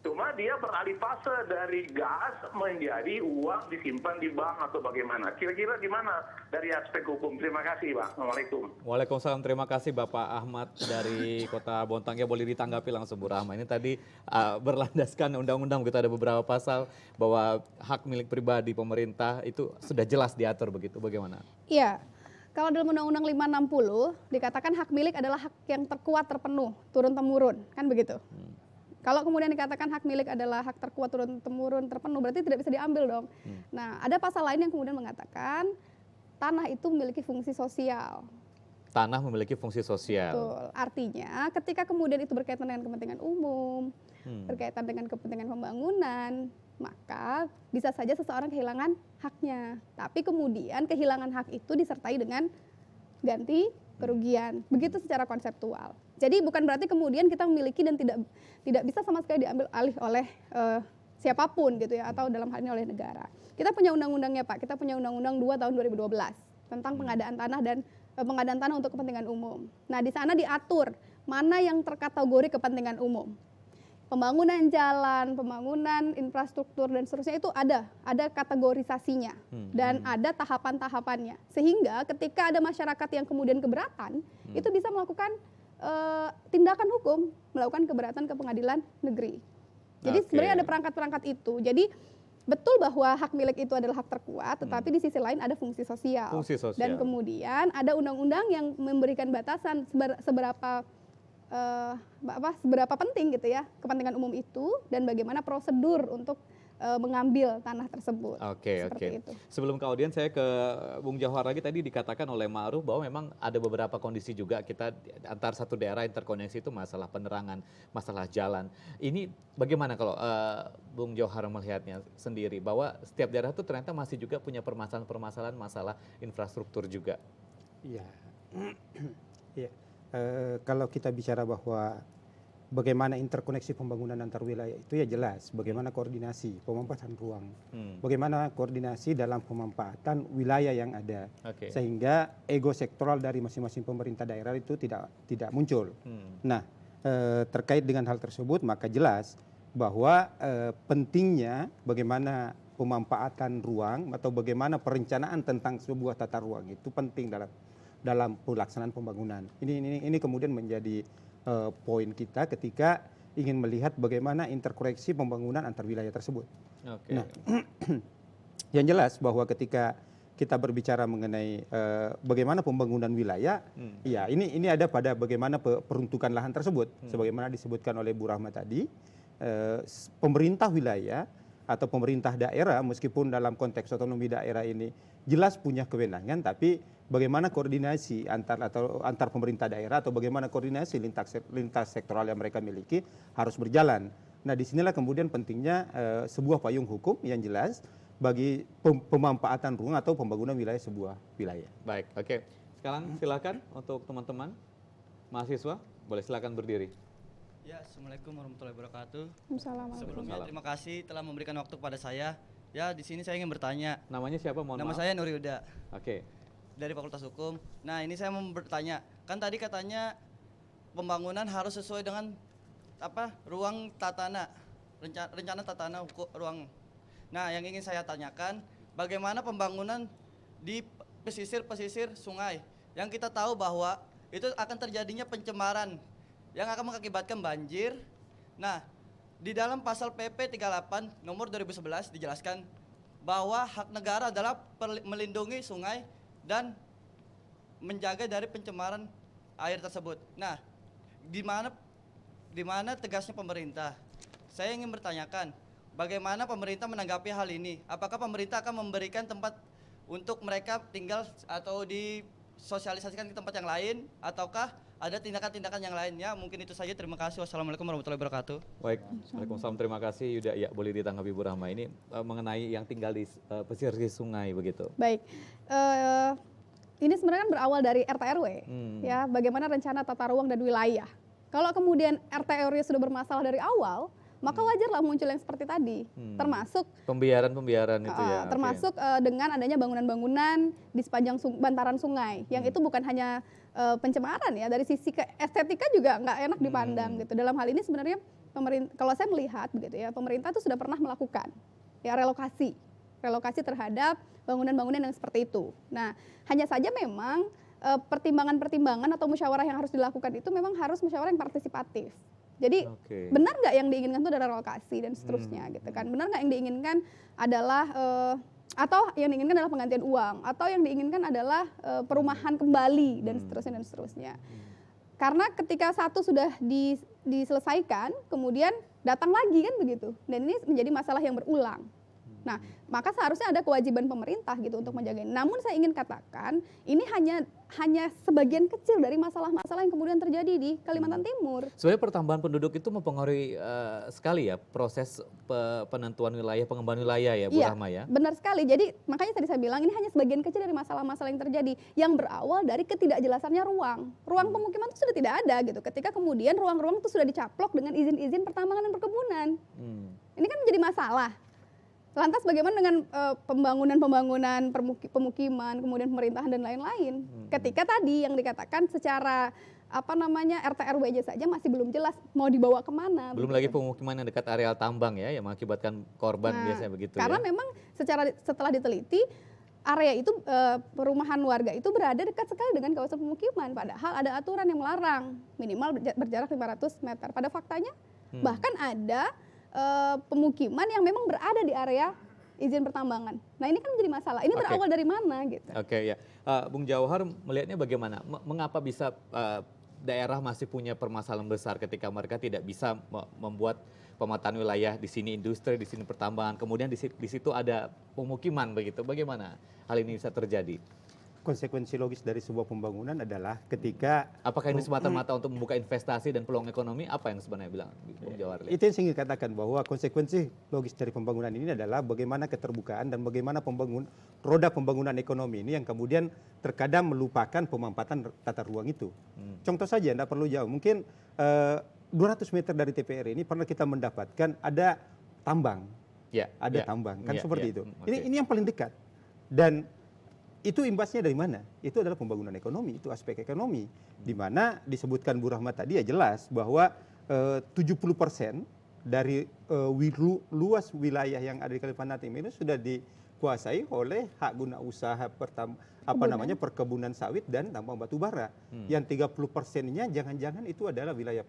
Cuma dia beralih fase dari gas menjadi uang disimpan di bank atau bagaimana. Kira-kira gimana dari aspek hukum? Terima kasih, Pak. Assalamualaikum. Waalaikumsalam, terima kasih Bapak Ahmad dari Kota Bontang. Ya, boleh ditanggapi langsung Bu Rahma. Ini tadi berlandaskan undang-undang, begitu ada beberapa pasal bahwa hak milik pribadi pemerintah itu sudah jelas diatur begitu. Bagaimana? Iya. Kalau dalam Undang-Undang 560 dikatakan hak milik adalah hak yang terkuat terpenuh, turun-temurun, kan begitu. Kalau kemudian dikatakan hak milik adalah hak terkuat turun-temurun terpenuh, berarti tidak bisa diambil dong. Nah, ada pasal lain yang kemudian mengatakan tanah itu memiliki fungsi sosial. Tanah memiliki fungsi sosial. Betul. Artinya ketika kemudian itu berkaitan dengan kepentingan umum, berkaitan dengan kepentingan pembangunan, maka bisa saja seseorang kehilangan haknya. Tapi kemudian kehilangan hak itu disertai dengan ganti kerugian. Begitu secara konseptual. Jadi bukan berarti kemudian kita memiliki dan tidak bisa sama sekali diambil alih oleh siapapun gitu ya, atau dalam hal ini oleh negara. Kita punya undang-undangnya Pak, kita punya Undang-Undang 2 tahun 2012 tentang pengadaan tanah dan pengadaan tanah untuk kepentingan umum. Nah, di sana diatur mana yang terkategori kepentingan umum. Pembangunan jalan, pembangunan infrastruktur dan seterusnya itu ada kategorisasinya dan ada tahapan-tahapannya. Sehingga ketika ada masyarakat yang kemudian keberatan, itu bisa melakukan tindakan hukum, melakukan keberatan ke pengadilan negeri. Jadi sebenarnya ada perangkat-perangkat itu. Jadi betul bahwa hak milik itu adalah hak terkuat, tetapi di sisi lain ada fungsi sosial. Fungsi sosial. Dan kemudian ada undang-undang yang memberikan batasan seberapa penting gitu ya kepentingan umum itu dan bagaimana prosedur untuk mengambil tanah tersebut. Oke. Itu. Sebelum ke audiens, saya ke Bung Johar lagi. Tadi dikatakan oleh Ma'ruf bahwa memang ada beberapa kondisi juga kita antar satu daerah interkoneksi itu masalah penerangan, masalah jalan. Ini bagaimana kalau Bung Johar melihatnya sendiri bahwa setiap daerah itu ternyata masih juga punya permasalahan masalah infrastruktur juga. Iya. Iya. Kalau kita bicara bahwa bagaimana interkoneksi pembangunan antar wilayah itu ya jelas bagaimana koordinasi pemanfaatan ruang, bagaimana koordinasi dalam pemanfaatan wilayah yang ada, sehingga ego sektoral dari masing-masing pemerintah daerah itu tidak muncul. Nah, terkait dengan hal tersebut maka jelas bahwa pentingnya bagaimana pemanfaatan ruang atau bagaimana perencanaan tentang sebuah tata ruang itu penting dalam pelaksanaan pembangunan. Ini kemudian menjadi poin kita ketika ingin melihat bagaimana interkoneksi pembangunan antar wilayah tersebut. Nah, yang jelas bahwa ketika kita berbicara mengenai bagaimana pembangunan wilayah, ya ini ada pada bagaimana peruntukan lahan tersebut, sebagaimana disebutkan oleh Bu Rahma tadi, pemerintah wilayah atau pemerintah daerah meskipun dalam konteks otonomi daerah ini jelas punya kewenangan, tapi bagaimana koordinasi antar pemerintah daerah atau bagaimana koordinasi lintas sektoral yang mereka miliki harus berjalan. Nah, disinilah kemudian pentingnya sebuah payung hukum yang jelas bagi pemanfaatan ruang atau pembangunan wilayah sebuah wilayah. Baik, oke. Sekarang silakan untuk teman-teman mahasiswa, boleh silakan berdiri. Ya, Assalamualaikum warahmatullahi wabarakatuh. Sebelumnya terima kasih telah memberikan waktu kepada saya. Ya, di sini saya ingin bertanya. Namanya siapa? Nama saya Nuri Huda. Oke. Dari Fakultas Hukum. Nah, ini saya mau bertanya. Kan tadi katanya pembangunan harus sesuai dengan ruang tatana, rencana tatana ruang. Nah, yang ingin saya tanyakan, bagaimana pembangunan di pesisir sungai yang kita tahu bahwa itu akan terjadinya pencemaran yang akan mengakibatkan banjir. Nah, di dalam pasal PP 38 nomor 2011 dijelaskan bahwa hak negara adalah melindungi sungai dan menjaga dari pencemaran air tersebut. Nah, di mana tegasnya pemerintah? Saya ingin bertanyakan, bagaimana pemerintah menanggapi hal ini? Apakah pemerintah akan memberikan tempat untuk mereka tinggal atau disosialisasikan ke tempat yang lain, ataukah ada tindakan-tindakan yang lainnya? Mungkin itu saja. Terima kasih. Wassalamualaikum warahmatullahi wabarakatuh. Baik, Waalaikumsalam. Terima kasih Yuda. Ya, boleh ditanggapi Bu Rahma ini mengenai yang tinggal di pesisir sungai begitu. Baik, ini sebenarnya kan berawal dari RT RW, ya bagaimana rencana tata ruang dan wilayah. Kalau kemudian RT RW sudah bermasalah dari awal, maka wajarlah muncul yang seperti tadi, termasuk pembiaran itu ya. Termasuk dengan adanya bangunan-bangunan di sepanjang bantaran sungai, yang itu bukan hanya pencemaran ya, dari sisi estetika juga nggak enak dipandang gitu. Dalam hal ini sebenarnya kalau saya melihat begitu ya, pemerintah itu sudah pernah melakukan ya relokasi terhadap bangunan-bangunan yang seperti itu. Nah, hanya saja memang pertimbangan-pertimbangan atau musyawarah yang harus dilakukan itu memang harus musyawarah yang partisipatif. Jadi benar nggak yang diinginkan itu adalah relokasi dan seterusnya gitu kan? Benar nggak yang diinginkan adalah atau yang diinginkan adalah penggantian uang, atau yang diinginkan adalah perumahan kembali dan seterusnya. Karena ketika satu sudah diselesaikan, kemudian datang lagi kan begitu. Dan ini menjadi masalah yang berulang. Nah, maka seharusnya ada kewajiban pemerintah gitu untuk menjaga ini. Namun saya ingin katakan, ini hanya sebagian kecil dari masalah-masalah yang kemudian terjadi di Kalimantan Timur. Sebenarnya pertambahan penduduk itu mempengaruhi sekali ya proses penentuan wilayah, pengembangan wilayah ya Bu Rahma ya? Benar sekali. Jadi makanya tadi saya bilang ini hanya sebagian kecil dari masalah-masalah yang terjadi yang berawal dari ketidakjelasannya ruang. Ruang pemukiman itu sudah tidak ada gitu. Ketika kemudian ruang-ruang itu sudah dicaplok dengan izin-izin pertambangan dan perkebunan. Ini kan menjadi masalah. Lantas bagaimana dengan pembangunan pemukiman, kemudian pemerintahan dan lain-lain? Ketika tadi yang dikatakan secara RT RW saja masih belum jelas mau dibawa kemana. Belum lagi pemukiman yang dekat areal tambang ya, yang mengakibatkan korban biasanya begitu. Karena memang setelah diteliti area itu perumahan warga itu berada dekat sekali dengan kawasan pemukiman, padahal ada aturan yang melarang minimal berjarak 500 meter. Pada faktanya bahkan ada pemukiman yang memang berada di area izin pertambangan. Nah ini kan menjadi masalah. Ini berawal dari mana gitu? Oke, ya. Bung Jauhar melihatnya bagaimana? Mengapa bisa daerah masih punya permasalahan besar ketika mereka tidak bisa membuat pemetaan wilayah di sini industri, di sini pertambangan, kemudian di situ ada pemukiman begitu. Bagaimana hal ini bisa terjadi? Konsekuensi logis dari sebuah pembangunan adalah ketika apakah ini semata-mata untuk membuka investasi dan peluang ekonomi? Apa yang sebenarnya bilang Bung Jauhar? Itu yang saya ingin katakan, bahwa konsekuensi logis dari pembangunan ini adalah bagaimana keterbukaan dan bagaimana roda pembangunan ekonomi ini yang kemudian terkadang melupakan pemampatan tata ruang itu. Contoh saja, tidak perlu jauh, mungkin 200 meter dari TPR ini pernah kita mendapatkan ada tambang, tambang, kan seperti itu. Ini yang paling dekat, dan itu imbasnya dari mana? Itu adalah pembangunan ekonomi, itu aspek ekonomi. Di mana disebutkan Bu Rahmat tadi ya jelas bahwa 70% dari luas wilayah yang ada di Kalimantan Timur ini sudah dikuasai oleh hak guna usaha perkebunan sawit dan tambang batu bara. Yang 30%-nya jangan-jangan itu adalah wilayah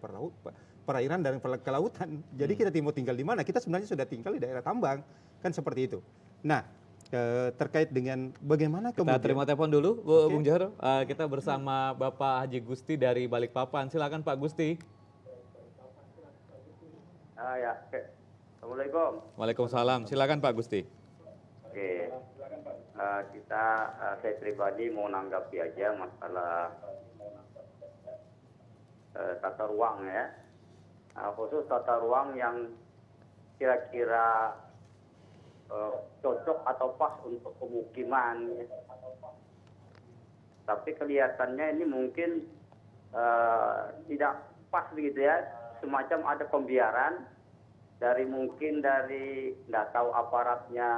perairan dan kelautan. Jadi kita mau tinggal di mana? Kita sebenarnya sudah tinggal di daerah tambang, kan seperti itu. Nah, terkait dengan bagaimana kemudian. Kita terima telepon dulu, Bung Jauhar. Kita bersama Bapak Haji Gusti dari Balikpapan. Silakan Pak Gusti. Assalamualaikum. Waalaikumsalam. Silakan Pak Gusti. Oke. Saya pribadi mau nanggapi aja masalah tata ruang ya. Khusus tata ruang yang kira-kira cocok atau pas untuk pemukiman. Tapi kelihatannya ini mungkin tidak pas begitu ya. Semacam ada pembiaran dari nggak tahu aparatnya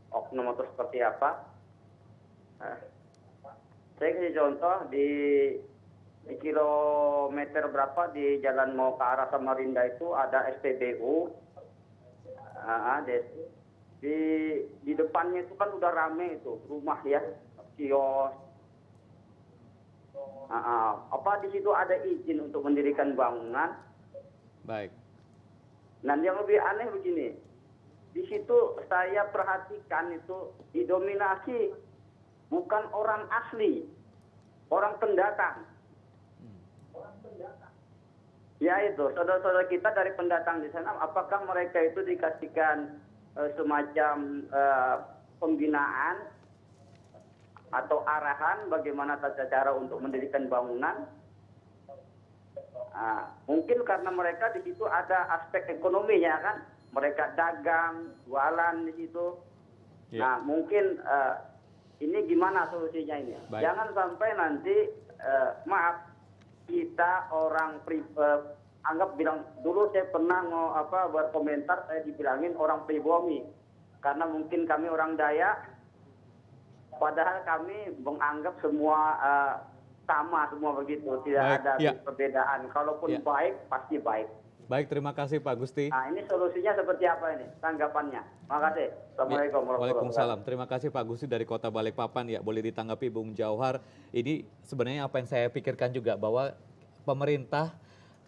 oknum atau seperti apa. Saya kasih contoh di kilometer berapa di jalan mau ke arah Samarinda itu ada SPBU. Di depannya itu kan udah rame itu rumah ya, kios. Apa di situ ada izin untuk mendirikan bangunan? Baik. Nah, yang lebih aneh begini, di situ saya perhatikan itu didominasi bukan orang asli, orang pendatang. Ya itu, saudara-saudara kita dari pendatang di sana, apakah mereka itu dikasihkan semacam pembinaan atau arahan bagaimana tata cara untuk mendirikan bangunan? Mungkin karena mereka di situ ada aspek ekonominya kan, mereka dagang, jualan di situ. Nah mungkin ini gimana solusinya ini? Baik. Jangan sampai nanti kita orang anggap bilang dulu saya pernah berkomentar, saya dibilangin orang pribumi karena mungkin kami orang Dayak, padahal kami menganggap semua sama semua begitu, tidak ada perbedaan. Kalaupun baik pasti baik. Baik, terima kasih Pak Gusti. Nah ini solusinya seperti apa ini tanggapannya? Terima kasih. Assalamualaikum warahmatullahi wabarakatuh. Waalaikumsalam. Terima kasih Pak Gusti dari Kota Balikpapan. Ya boleh ditanggapi Bung Jauhar. Ini sebenarnya apa yang saya pikirkan juga, bahwa pemerintah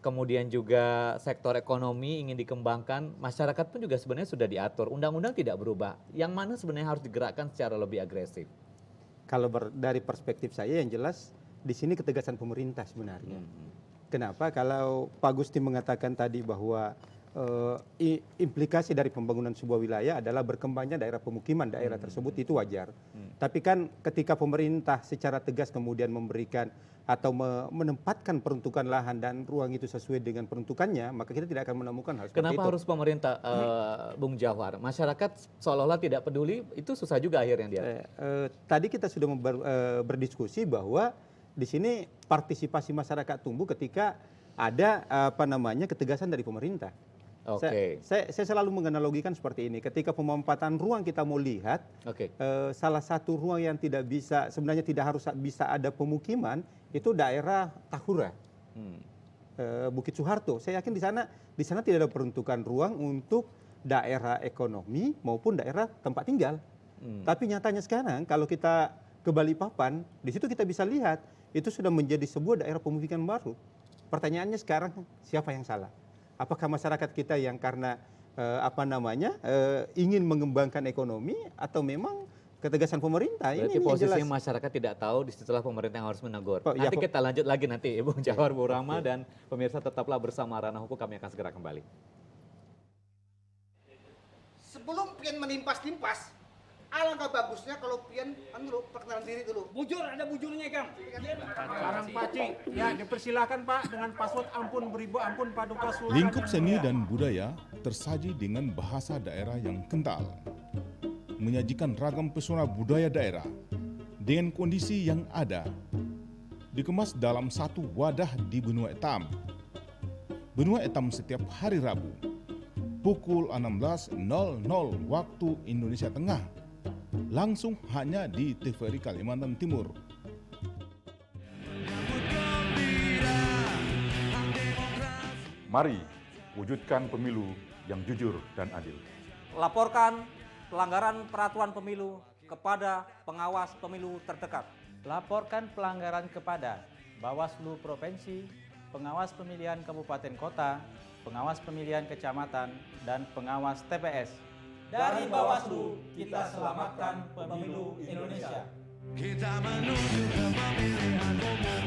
kemudian juga sektor ekonomi ingin dikembangkan, masyarakat pun juga sebenarnya sudah diatur. Undang-undang tidak berubah. Yang mana sebenarnya harus digerakkan secara lebih agresif? Kalau dari perspektif saya yang jelas di sini ketegasan pemerintah sebenarnya. Kenapa? Kalau Pak Gusti mengatakan tadi bahwa implikasi dari pembangunan sebuah wilayah adalah berkembangnya daerah pemukiman daerah tersebut, itu wajar. Tapi kan ketika pemerintah secara tegas kemudian memberikan atau menempatkan peruntukan lahan dan ruang itu sesuai dengan peruntukannya, maka kita tidak akan menemukan hal seperti itu. Kenapa harus pemerintah, Bung Jauhar? Masyarakat seolah-olah tidak peduli, itu susah juga akhirnya dia. Tadi kita sudah berdiskusi bahwa di sini partisipasi masyarakat tumbuh ketika ada ketegasan dari pemerintah. Saya selalu menganalogikan seperti ini. Ketika pemampatan ruang kita mau lihat, salah satu ruang yang tidak bisa, sebenarnya tidak harus bisa ada pemukiman, itu daerah Tahura, Bukit Soeharto. Saya yakin di sana tidak ada peruntukan ruang untuk daerah ekonomi maupun daerah tempat tinggal. Tapi nyatanya sekarang kalau kita ke Balikpapan, di situ kita bisa lihat itu sudah menjadi sebuah daerah pemukiman baru. Pertanyaannya sekarang, siapa yang salah? Apakah masyarakat kita yang karena ingin mengembangkan ekonomi atau memang ketegasan pemerintah. Berarti posisinya masyarakat tidak tahu, disitulah pemerintah yang harus menegur. Nanti kita lanjut lagi nanti Bung Jawahar, Bu Rahma, dan pemirsa tetaplah bersama Ranah Hukum, kami akan segera kembali. Sebelum pian menimpas-nimpas, alangkah bagusnya kalau pian perkenalan diri dulu. Bujur, ada bujurnya Kang. Sarang Paci, ya dipersilakan Pak dengan password ampun beribu ampun paduka sultan. Lingkup seni dan budaya tersaji dengan bahasa daerah yang kental, menyajikan ragam pesona budaya daerah dengan kondisi yang ada, dikemas dalam satu wadah di Benua Etam. Benua Etam setiap hari Rabu, pukul 16.00 waktu Indonesia Tengah, langsung hanya di TVRI Kalimantan Timur. Mari wujudkan pemilu yang jujur dan adil. Laporkan pelanggaran peraturan pemilu kepada pengawas pemilu terdekat. Laporkan pelanggaran kepada Bawaslu Provinsi, pengawas pemilihan kabupaten kota, pengawas pemilihan kecamatan, dan pengawas TPS. Dari Bawaslu, kita selamatkan pemilu Indonesia. Kita menuju ke pemilihan umum.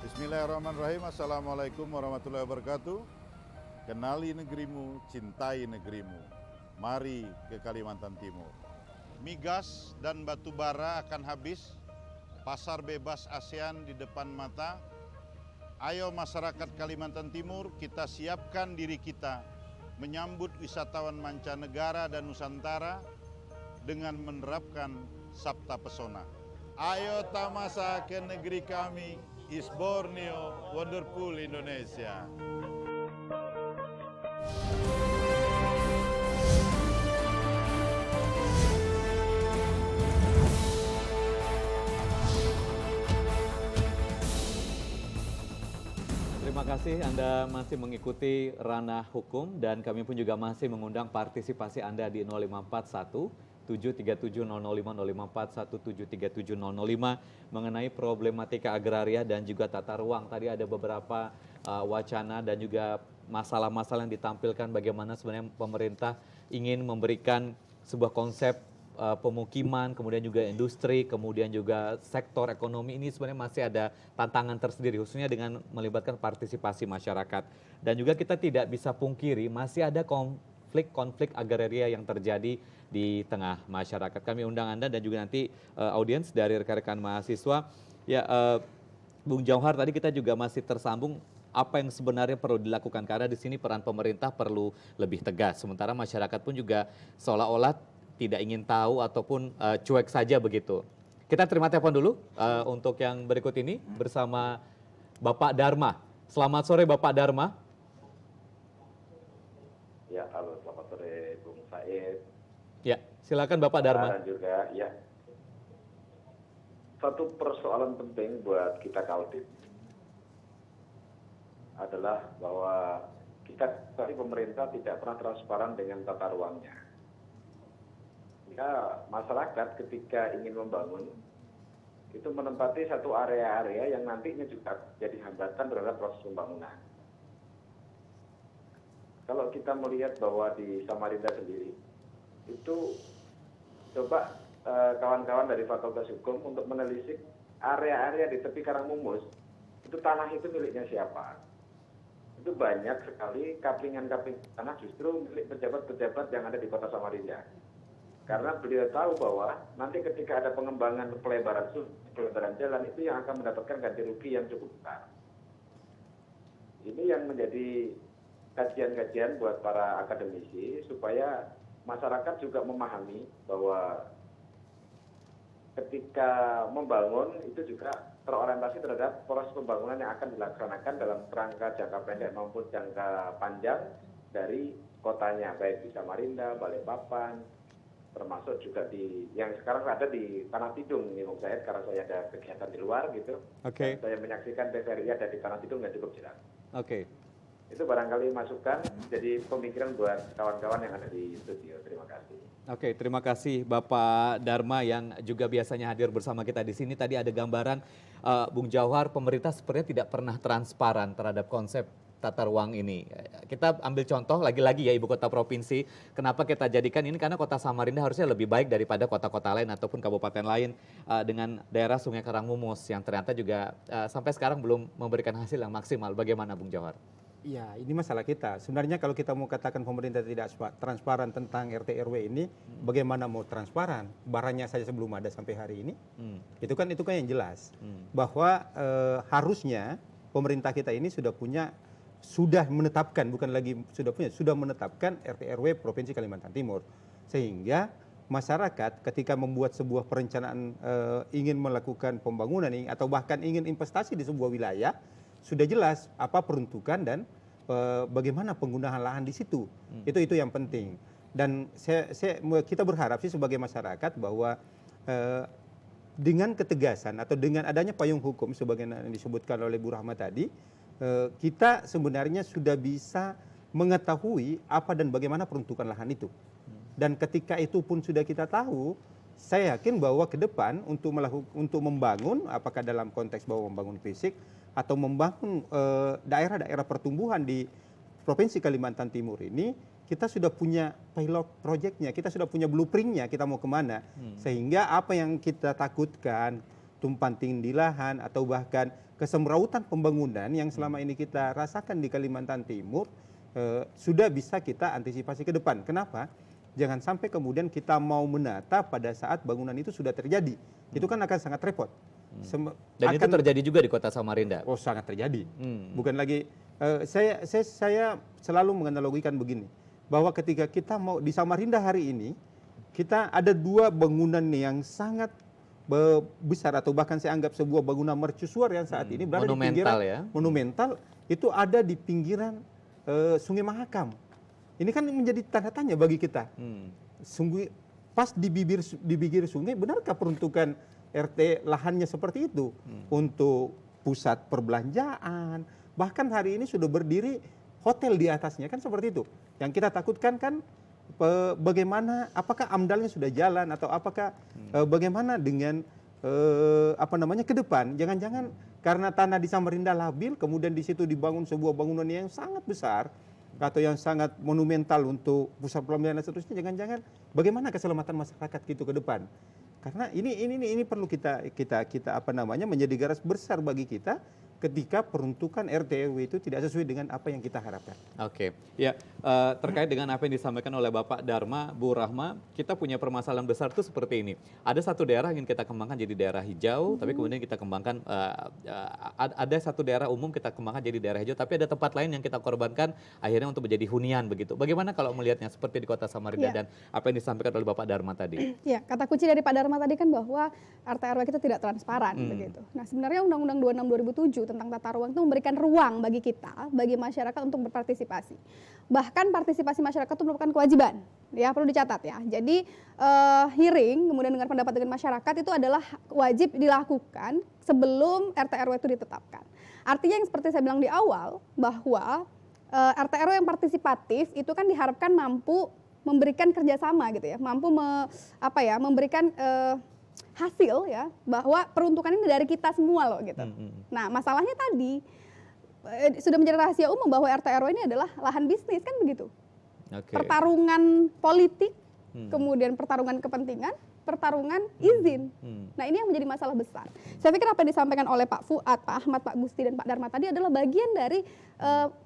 Bismillahirrahmanirrahim. Assalamualaikum warahmatullahi wabarakatuh. Kenali negerimu, cintai negerimu. Mari ke Kalimantan Timur. Migas dan batu bara akan habis. Pasar bebas ASEAN di depan mata. Ayo masyarakat Kalimantan Timur, kita siapkan diri kita menyambut wisatawan mancanegara dan Nusantara dengan menerapkan Sabta Pesona. Ayo tamasa ke negeri kami, is Borneo, wonderful Indonesia. Terima kasih Anda masih mengikuti Ranah Hukum, dan kami pun juga masih mengundang partisipasi Anda di 0541 737 005 054 1737 005 mengenai problematika agraria dan juga tata ruang. Tadi ada beberapa wacana dan juga masalah-masalah yang ditampilkan bagaimana sebenarnya pemerintah ingin memberikan sebuah konsep pemukiman, kemudian juga industri, kemudian juga sektor ekonomi. Ini sebenarnya masih ada tantangan tersendiri, khususnya dengan melibatkan partisipasi masyarakat. Dan juga kita tidak bisa pungkiri masih ada konflik agraria yang terjadi di tengah masyarakat. Kami undang Anda dan juga nanti audiens dari rekan-rekan mahasiswa. Ya, Bung Jawahar, tadi kita juga masih tersambung apa yang sebenarnya perlu dilakukan, karena di sini peran pemerintah perlu lebih tegas. Sementara masyarakat pun juga seolah-olah tidak ingin tahu ataupun cuek saja begitu. Kita terima telepon dulu untuk yang berikut ini bersama Bapak Dharma. Selamat sore Bapak Dharma. Ya, halo, selamat sore Bung Said. Ya, silakan Bapak Dharma. Dan juga ya, satu persoalan penting buat kita Kaltim adalah bahwa kita dari pemerintah tidak pernah transparan dengan tata ruangnya. Ya, masyarakat ketika ingin membangun itu menempati satu area-area yang nantinya juga jadi hambatan terhadap proses pembangunan. Kalau kita melihat bahwa di Samarinda sendiri itu coba kawan-kawan dari Fakultas Hukum untuk menelisik area-area di tepi Karangmumus, itu tanah itu miliknya siapa. Itu banyak sekali kaplingan-kaplingan tanah justru milik pejabat-pejabat yang ada di kota Samarinda. Karena beliau tahu bahwa nanti ketika ada pengembangan pelebaran jalan itu yang akan mendapatkan ganti rugi yang cukup besar. Ini yang menjadi kajian-kajian buat para akademisi supaya masyarakat juga memahami bahwa ketika membangun itu juga terorientasi terhadap proses pembangunan yang akan dilaksanakan dalam kerangka jangka pendek maupun jangka panjang dari kotanya, baik di Samarinda, Balikpapan, termasuk juga di yang sekarang ada di Tanah Tidung nih Bung Said, karena saya ada kegiatan di luar gitu. Oke. Saya menyaksikan TVRI ada di Tanah Tidung yang cukup jelas. Oke. Itu barangkali masukan jadi pemikiran buat kawan-kawan yang ada di studio. Terima kasih. Oke, terima kasih Bapak Dharma yang juga biasanya hadir bersama kita di sini. Tadi ada gambaran Bung Jauhar, pemerintah sepertinya tidak pernah transparan terhadap konsep tata ruang ini. Kita ambil contoh lagi-lagi ya ibu kota provinsi. Kenapa kita jadikan ini? Karena kota Samarinda harusnya lebih baik daripada kota-kota lain ataupun kabupaten lain dengan daerah Sungai Karangmumus yang ternyata juga sampai sekarang belum memberikan hasil yang maksimal. Bagaimana Bung Jauhar? Ya, ini masalah kita. Sebenarnya kalau kita mau katakan pemerintah tidak transparan tentang RT RW ini, bagaimana mau transparan? Barangnya saja sebelum ada sampai hari ini. Itu kan yang jelas. Bahwa harusnya pemerintah kita ini sudah menetapkan, bukan lagi sudah menetapkan RT RW Provinsi Kalimantan Timur. Sehingga masyarakat ketika membuat sebuah perencanaan ingin melakukan pembangunan atau bahkan ingin investasi di sebuah wilayah, sudah jelas apa peruntukan dan bagaimana penggunaan lahan di situ. Itu yang penting. Dan kita berharap sih sebagai masyarakat bahwa dengan ketegasan atau dengan adanya payung hukum sebagaimana yang disebutkan oleh Bu Rahma tadi, kita sebenarnya sudah bisa mengetahui apa dan bagaimana peruntukan lahan itu. Dan ketika itu pun sudah kita tahu, saya yakin bahwa ke depan untuk membangun, apakah dalam konteks bahwa membangun fisik atau membangun daerah-daerah pertumbuhan di Provinsi Kalimantan Timur ini, kita sudah punya pilot projectnya, kita sudah punya blueprintnya, kita mau kemana. Sehingga apa yang kita takutkan, tumpang tindih lahan atau bahkan kesemrautan pembangunan yang selama ini kita rasakan di Kalimantan Timur, sudah bisa kita antisipasi ke depan. Kenapa? Jangan sampai kemudian kita mau menata pada saat bangunan itu sudah terjadi. Itu kan akan sangat repot. Dan itu terjadi juga di kota Samarinda? Oh, sangat terjadi. Bukan lagi, saya selalu menganalogikan begini, bahwa ketika kita mau di Samarinda hari ini, kita ada dua bangunan yang sangat besar atau bahkan saya anggap sebuah bangunan mercusuar yang saat ini berada di pinggiran monumental, itu ada di pinggiran Sungai Mahakam. Ini kan menjadi tanda tanya bagi kita. Sungguh pas di bibir sungai, benarkah peruntukan RT lahannya seperti itu untuk pusat perbelanjaan? Bahkan hari ini sudah berdiri hotel di atasnya, kan seperti itu. Yang kita takutkan kan bagaimana, apakah AMDALnya sudah jalan atau apakah bagaimana dengan ke depan? Jangan-jangan karena tanah di Samarinda labil, kemudian di situ dibangun sebuah bangunan yang sangat besar atau yang sangat monumental untuk pusat perbelanjaan dan seterusnya. Jangan-jangan bagaimana keselamatan masyarakat gitu ke depan? Karena ini perlu kita menjadi garis besar bagi kita ketika peruntukan RT RW itu tidak sesuai dengan apa yang kita harapkan. Oke, ya terkait dengan apa yang disampaikan oleh Bapak Dharma, Bu Rahma, kita punya permasalahan besar tuh seperti ini. Ada satu daerah yang kita kembangkan jadi daerah hijau, tapi kemudian kita kembangkan ada satu daerah umum kita kembangkan jadi daerah hijau, tapi ada tempat lain yang kita korbankan akhirnya untuk menjadi hunian begitu. Bagaimana kalau melihatnya seperti di kota Samarinda dan apa yang disampaikan oleh Bapak Dharma tadi? Ya, kata kunci dari Pak Dharma tadi kan bahwa RT RW kita tidak transparan begitu. Nah, sebenarnya Undang-Undang 26 2007 tentang tata ruang itu memberikan ruang bagi kita, bagi masyarakat untuk berpartisipasi. Bahkan partisipasi masyarakat itu merupakan kewajiban, ya perlu dicatat ya. Jadi hearing, kemudian dengar pendapat dengan masyarakat itu adalah wajib dilakukan sebelum RT RW itu ditetapkan. Artinya yang seperti saya bilang di awal bahwa RT RW yang partisipatif itu kan diharapkan mampu memberikan kerjasama gitu ya, mampu memberikan hasil ya, bahwa peruntukan ini dari kita semua loh gitu. Nah masalahnya tadi sudah menjadi rahasia umum bahwa RT RW ini adalah lahan bisnis kan begitu. Pertarungan politik, kemudian pertarungan kepentingan, pertarungan izin. Nah ini yang menjadi masalah besar. Saya pikir apa yang disampaikan oleh Pak Fuad, Pak Ahmad, Pak Gusti dan Pak Dharma tadi adalah bagian dari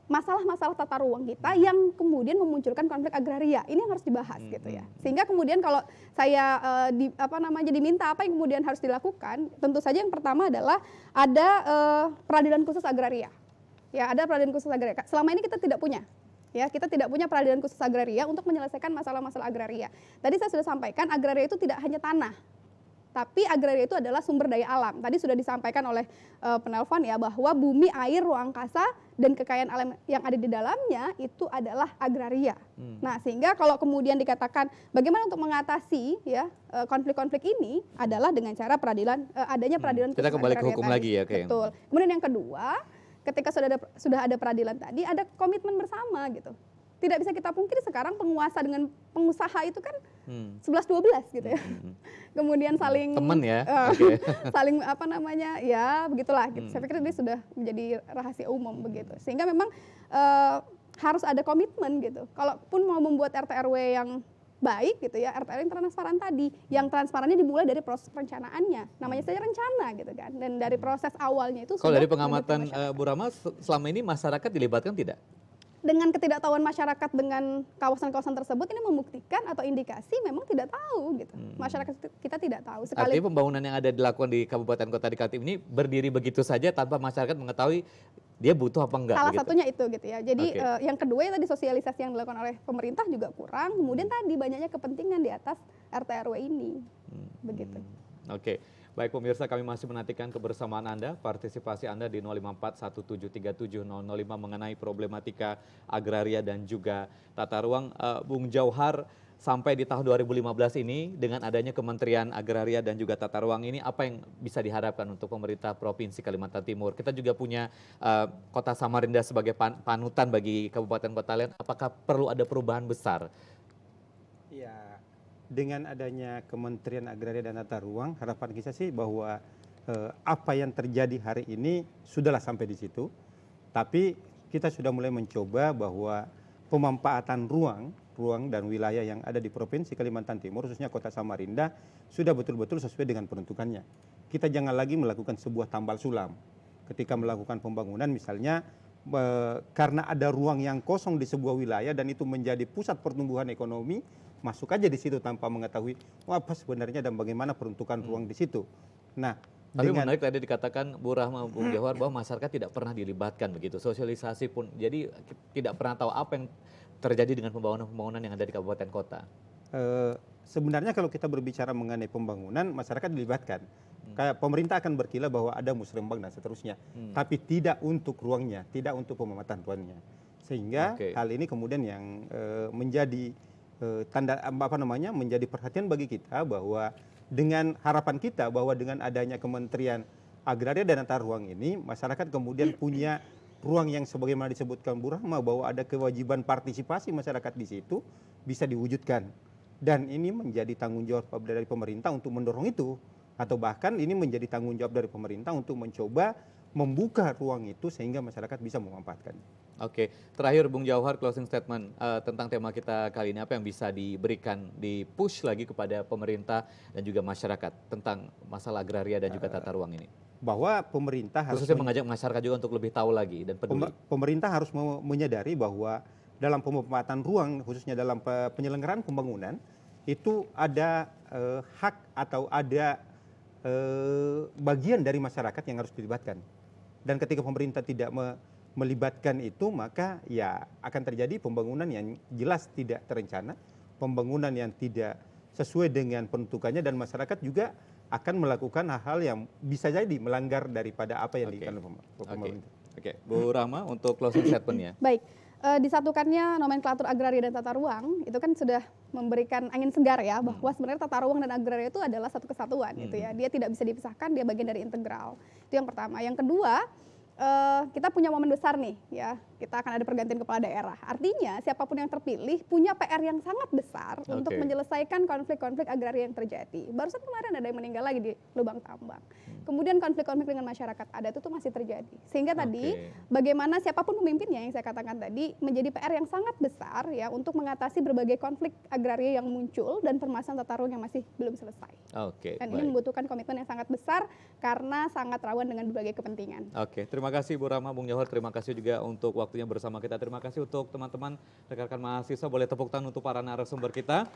masalah-masalah tata ruang kita yang kemudian memunculkan konflik agraria. Ini yang harus dibahas gitu ya. Sehingga kemudian kalau saya diminta apa yang kemudian harus dilakukan, tentu saja yang pertama adalah ada peradilan khusus agraria. Ya, ada peradilan khusus agraria. Selama ini kita tidak punya. Ya, kita tidak punya peradilan khusus agraria untuk menyelesaikan masalah-masalah agraria. Tadi saya sudah sampaikan agraria itu tidak hanya tanah, tapi agraria itu adalah sumber daya alam. Tadi sudah disampaikan oleh penelpon ya bahwa bumi, air, ruang angkasa dan kekayaan alam yang ada di dalamnya itu adalah agraria. Nah, sehingga kalau kemudian dikatakan bagaimana untuk mengatasi ya konflik-konflik ini adalah dengan cara peradilan adanya peradilan khusus kita kembali agraria ke hukum tadi. lagi ya, Betul. Kemudian yang kedua, ketika sudah ada peradilan tadi, ada komitmen bersama gitu. Tidak bisa kita pungkiri sekarang penguasa dengan pengusaha itu kan 11-12 gitu ya. Kemudian saling teman ya. saling apa namanya ya begitulah gitu. Saya pikir ini sudah menjadi rahasia umum begitu. Sehingga memang harus ada komitmen gitu. Kalaupun mau membuat RT RW yang baik gitu ya, RT RW yang transparan tadi. Yang transparannya dimulai dari proses perencanaannya. Namanya saja rencana gitu kan. Dan dari proses awalnya itu Kalau dari pengamatan Bu Rama, selama ini masyarakat dilibatkan tidak? Dengan ketidaktahuan masyarakat dengan kawasan-kawasan tersebut ini membuktikan atau indikasi memang tidak tahu gitu. Masyarakat kita tidak tahu. Artinya pembangunan yang ada dilakukan di kabupaten kota di Kaltim ini berdiri begitu saja tanpa masyarakat mengetahui dia butuh apa enggak. Salah satunya itu gitu ya. Jadi yang kedua tadi sosialisasi yang dilakukan oleh pemerintah juga kurang. Kemudian tadi banyaknya kepentingan di atas RT RW ini. Begitu. Oke. Baik pemirsa, kami masih menantikan kebersamaan Anda, partisipasi Anda di 054-1737-005 mengenai problematika agraria dan juga tata ruang. Bung Jauhar, sampai di tahun 2015 ini dengan adanya Kementerian Agraria dan juga Tata Ruang ini, apa yang bisa diharapkan untuk pemerintah Provinsi Kalimantan Timur? Kita juga punya Kota Samarinda sebagai panutan bagi kabupaten kota lain. Apakah perlu ada perubahan besar? Ya, dengan adanya Kementerian Agraria dan Tata Ruang, harapan kita sih bahwa apa yang terjadi hari ini sudahlah sampai di situ. Tapi kita sudah mulai mencoba bahwa pemanfaatan ruang dan wilayah yang ada di Provinsi Kalimantan Timur, khususnya Kota Samarinda, sudah betul-betul sesuai dengan peruntukannya. Kita jangan lagi melakukan sebuah tambal sulam. Ketika melakukan pembangunan misalnya, karena ada ruang yang kosong di sebuah wilayah dan itu menjadi pusat pertumbuhan ekonomi, masuk aja di situ tanpa mengetahui apa sebenarnya dan bagaimana peruntukan ruang di situ. Nah, tapi menarik tadi dikatakan Bu Rahma, Bung Jauhar bahwa masyarakat tidak pernah dilibatkan begitu, sosialisasi pun, jadi tidak pernah tahu apa yang terjadi dengan pembangunan yang ada di kabupaten kota. Sebenarnya kalau kita berbicara mengenai pembangunan, masyarakat dilibatkan. Kayak pemerintah akan berkilah bahwa ada musrembang dan seterusnya, tapi tidak untuk ruangnya, tidak untuk pemanfaatan ruangnya. Sehingga hal ini kemudian yang menjadi menjadi perhatian bagi kita, bahwa dengan harapan kita bahwa dengan adanya Kementerian Agraria dan Tata Ruang ini, masyarakat kemudian punya ruang yang sebagaimana disebutkan Bu Rahma, bahwa ada kewajiban partisipasi masyarakat di situ bisa diwujudkan. Dan ini menjadi tanggung jawab dari pemerintah untuk mendorong itu. Atau bahkan ini menjadi tanggung jawab dari pemerintah untuk mencoba membuka ruang itu sehingga masyarakat bisa memanfaatkan. Oke, terakhir Bung Jauhar, closing statement tentang tema kita kali ini, apa yang bisa diberikan, di-push lagi kepada pemerintah dan juga masyarakat tentang masalah agraria dan juga tata ruang ini? Bahwa pemerintah harus khususnya mengajak masyarakat juga untuk lebih tahu lagi dan peduli. Pemerintah harus menyadari bahwa dalam pemanfaatan ruang, khususnya dalam penyelenggaraan pembangunan, itu ada hak atau ada bagian dari masyarakat yang harus dilibatkan. Dan ketika pemerintah tidak melibatkan itu, maka ya akan terjadi pembangunan yang jelas tidak terencana, pembangunan yang tidak sesuai dengan peruntukannya, dan masyarakat juga akan melakukan hal-hal yang bisa jadi melanggar daripada apa yang diinginkan pemerintah. Oke, Bu Rahma untuk closing statement-nya. Baik. Disatukannya nomenklatur agraria dan tata ruang itu kan sudah memberikan angin segar ya, bahwa sebenarnya tata ruang dan agraria itu adalah satu kesatuan gitu ya. Dia tidak bisa dipisahkan, dia bagian dari integral. Itu yang pertama. Yang kedua, kita punya momen besar nih ya, kita akan ada pergantian kepala daerah. Artinya siapapun yang terpilih punya PR yang sangat besar untuk menyelesaikan konflik-konflik agraria yang terjadi. Barusan kemarin ada yang meninggal lagi di lubang tambang. Kemudian konflik-konflik dengan masyarakat adat itu masih terjadi. Sehingga tadi bagaimana siapapun pemimpinnya yang saya katakan tadi menjadi PR yang sangat besar ya untuk mengatasi berbagai konflik agraria yang muncul dan permasalahan tata ruang yang masih belum selesai. Dan ini membutuhkan komitmen yang sangat besar karena sangat rawan dengan berbagai kepentingan. Terima kasih Bu Rahma, Bung Jauhar, terima kasih juga untuk waktunya bersama kita. Terima kasih untuk teman-teman rekan-rekan mahasiswa, boleh tepuk tangan untuk para narasumber kita.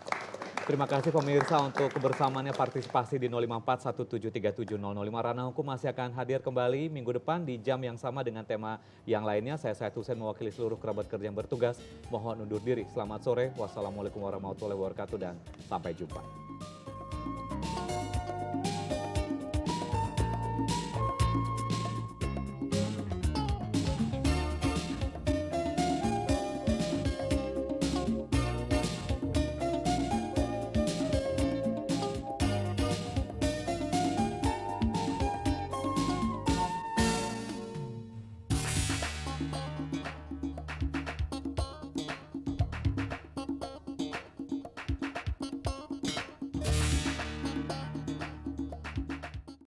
Terima kasih pemirsa untuk kebersamaannya, partisipasi di 054-1737-005. Ranah Hukum masih akan hadir kembali minggu depan di jam yang sama dengan tema yang lainnya. Saya Said Hussein mewakili seluruh kerabat kerja yang bertugas. Mohon undur diri. Selamat sore. Wassalamualaikum warahmatullahi wabarakatuh dan sampai jumpa.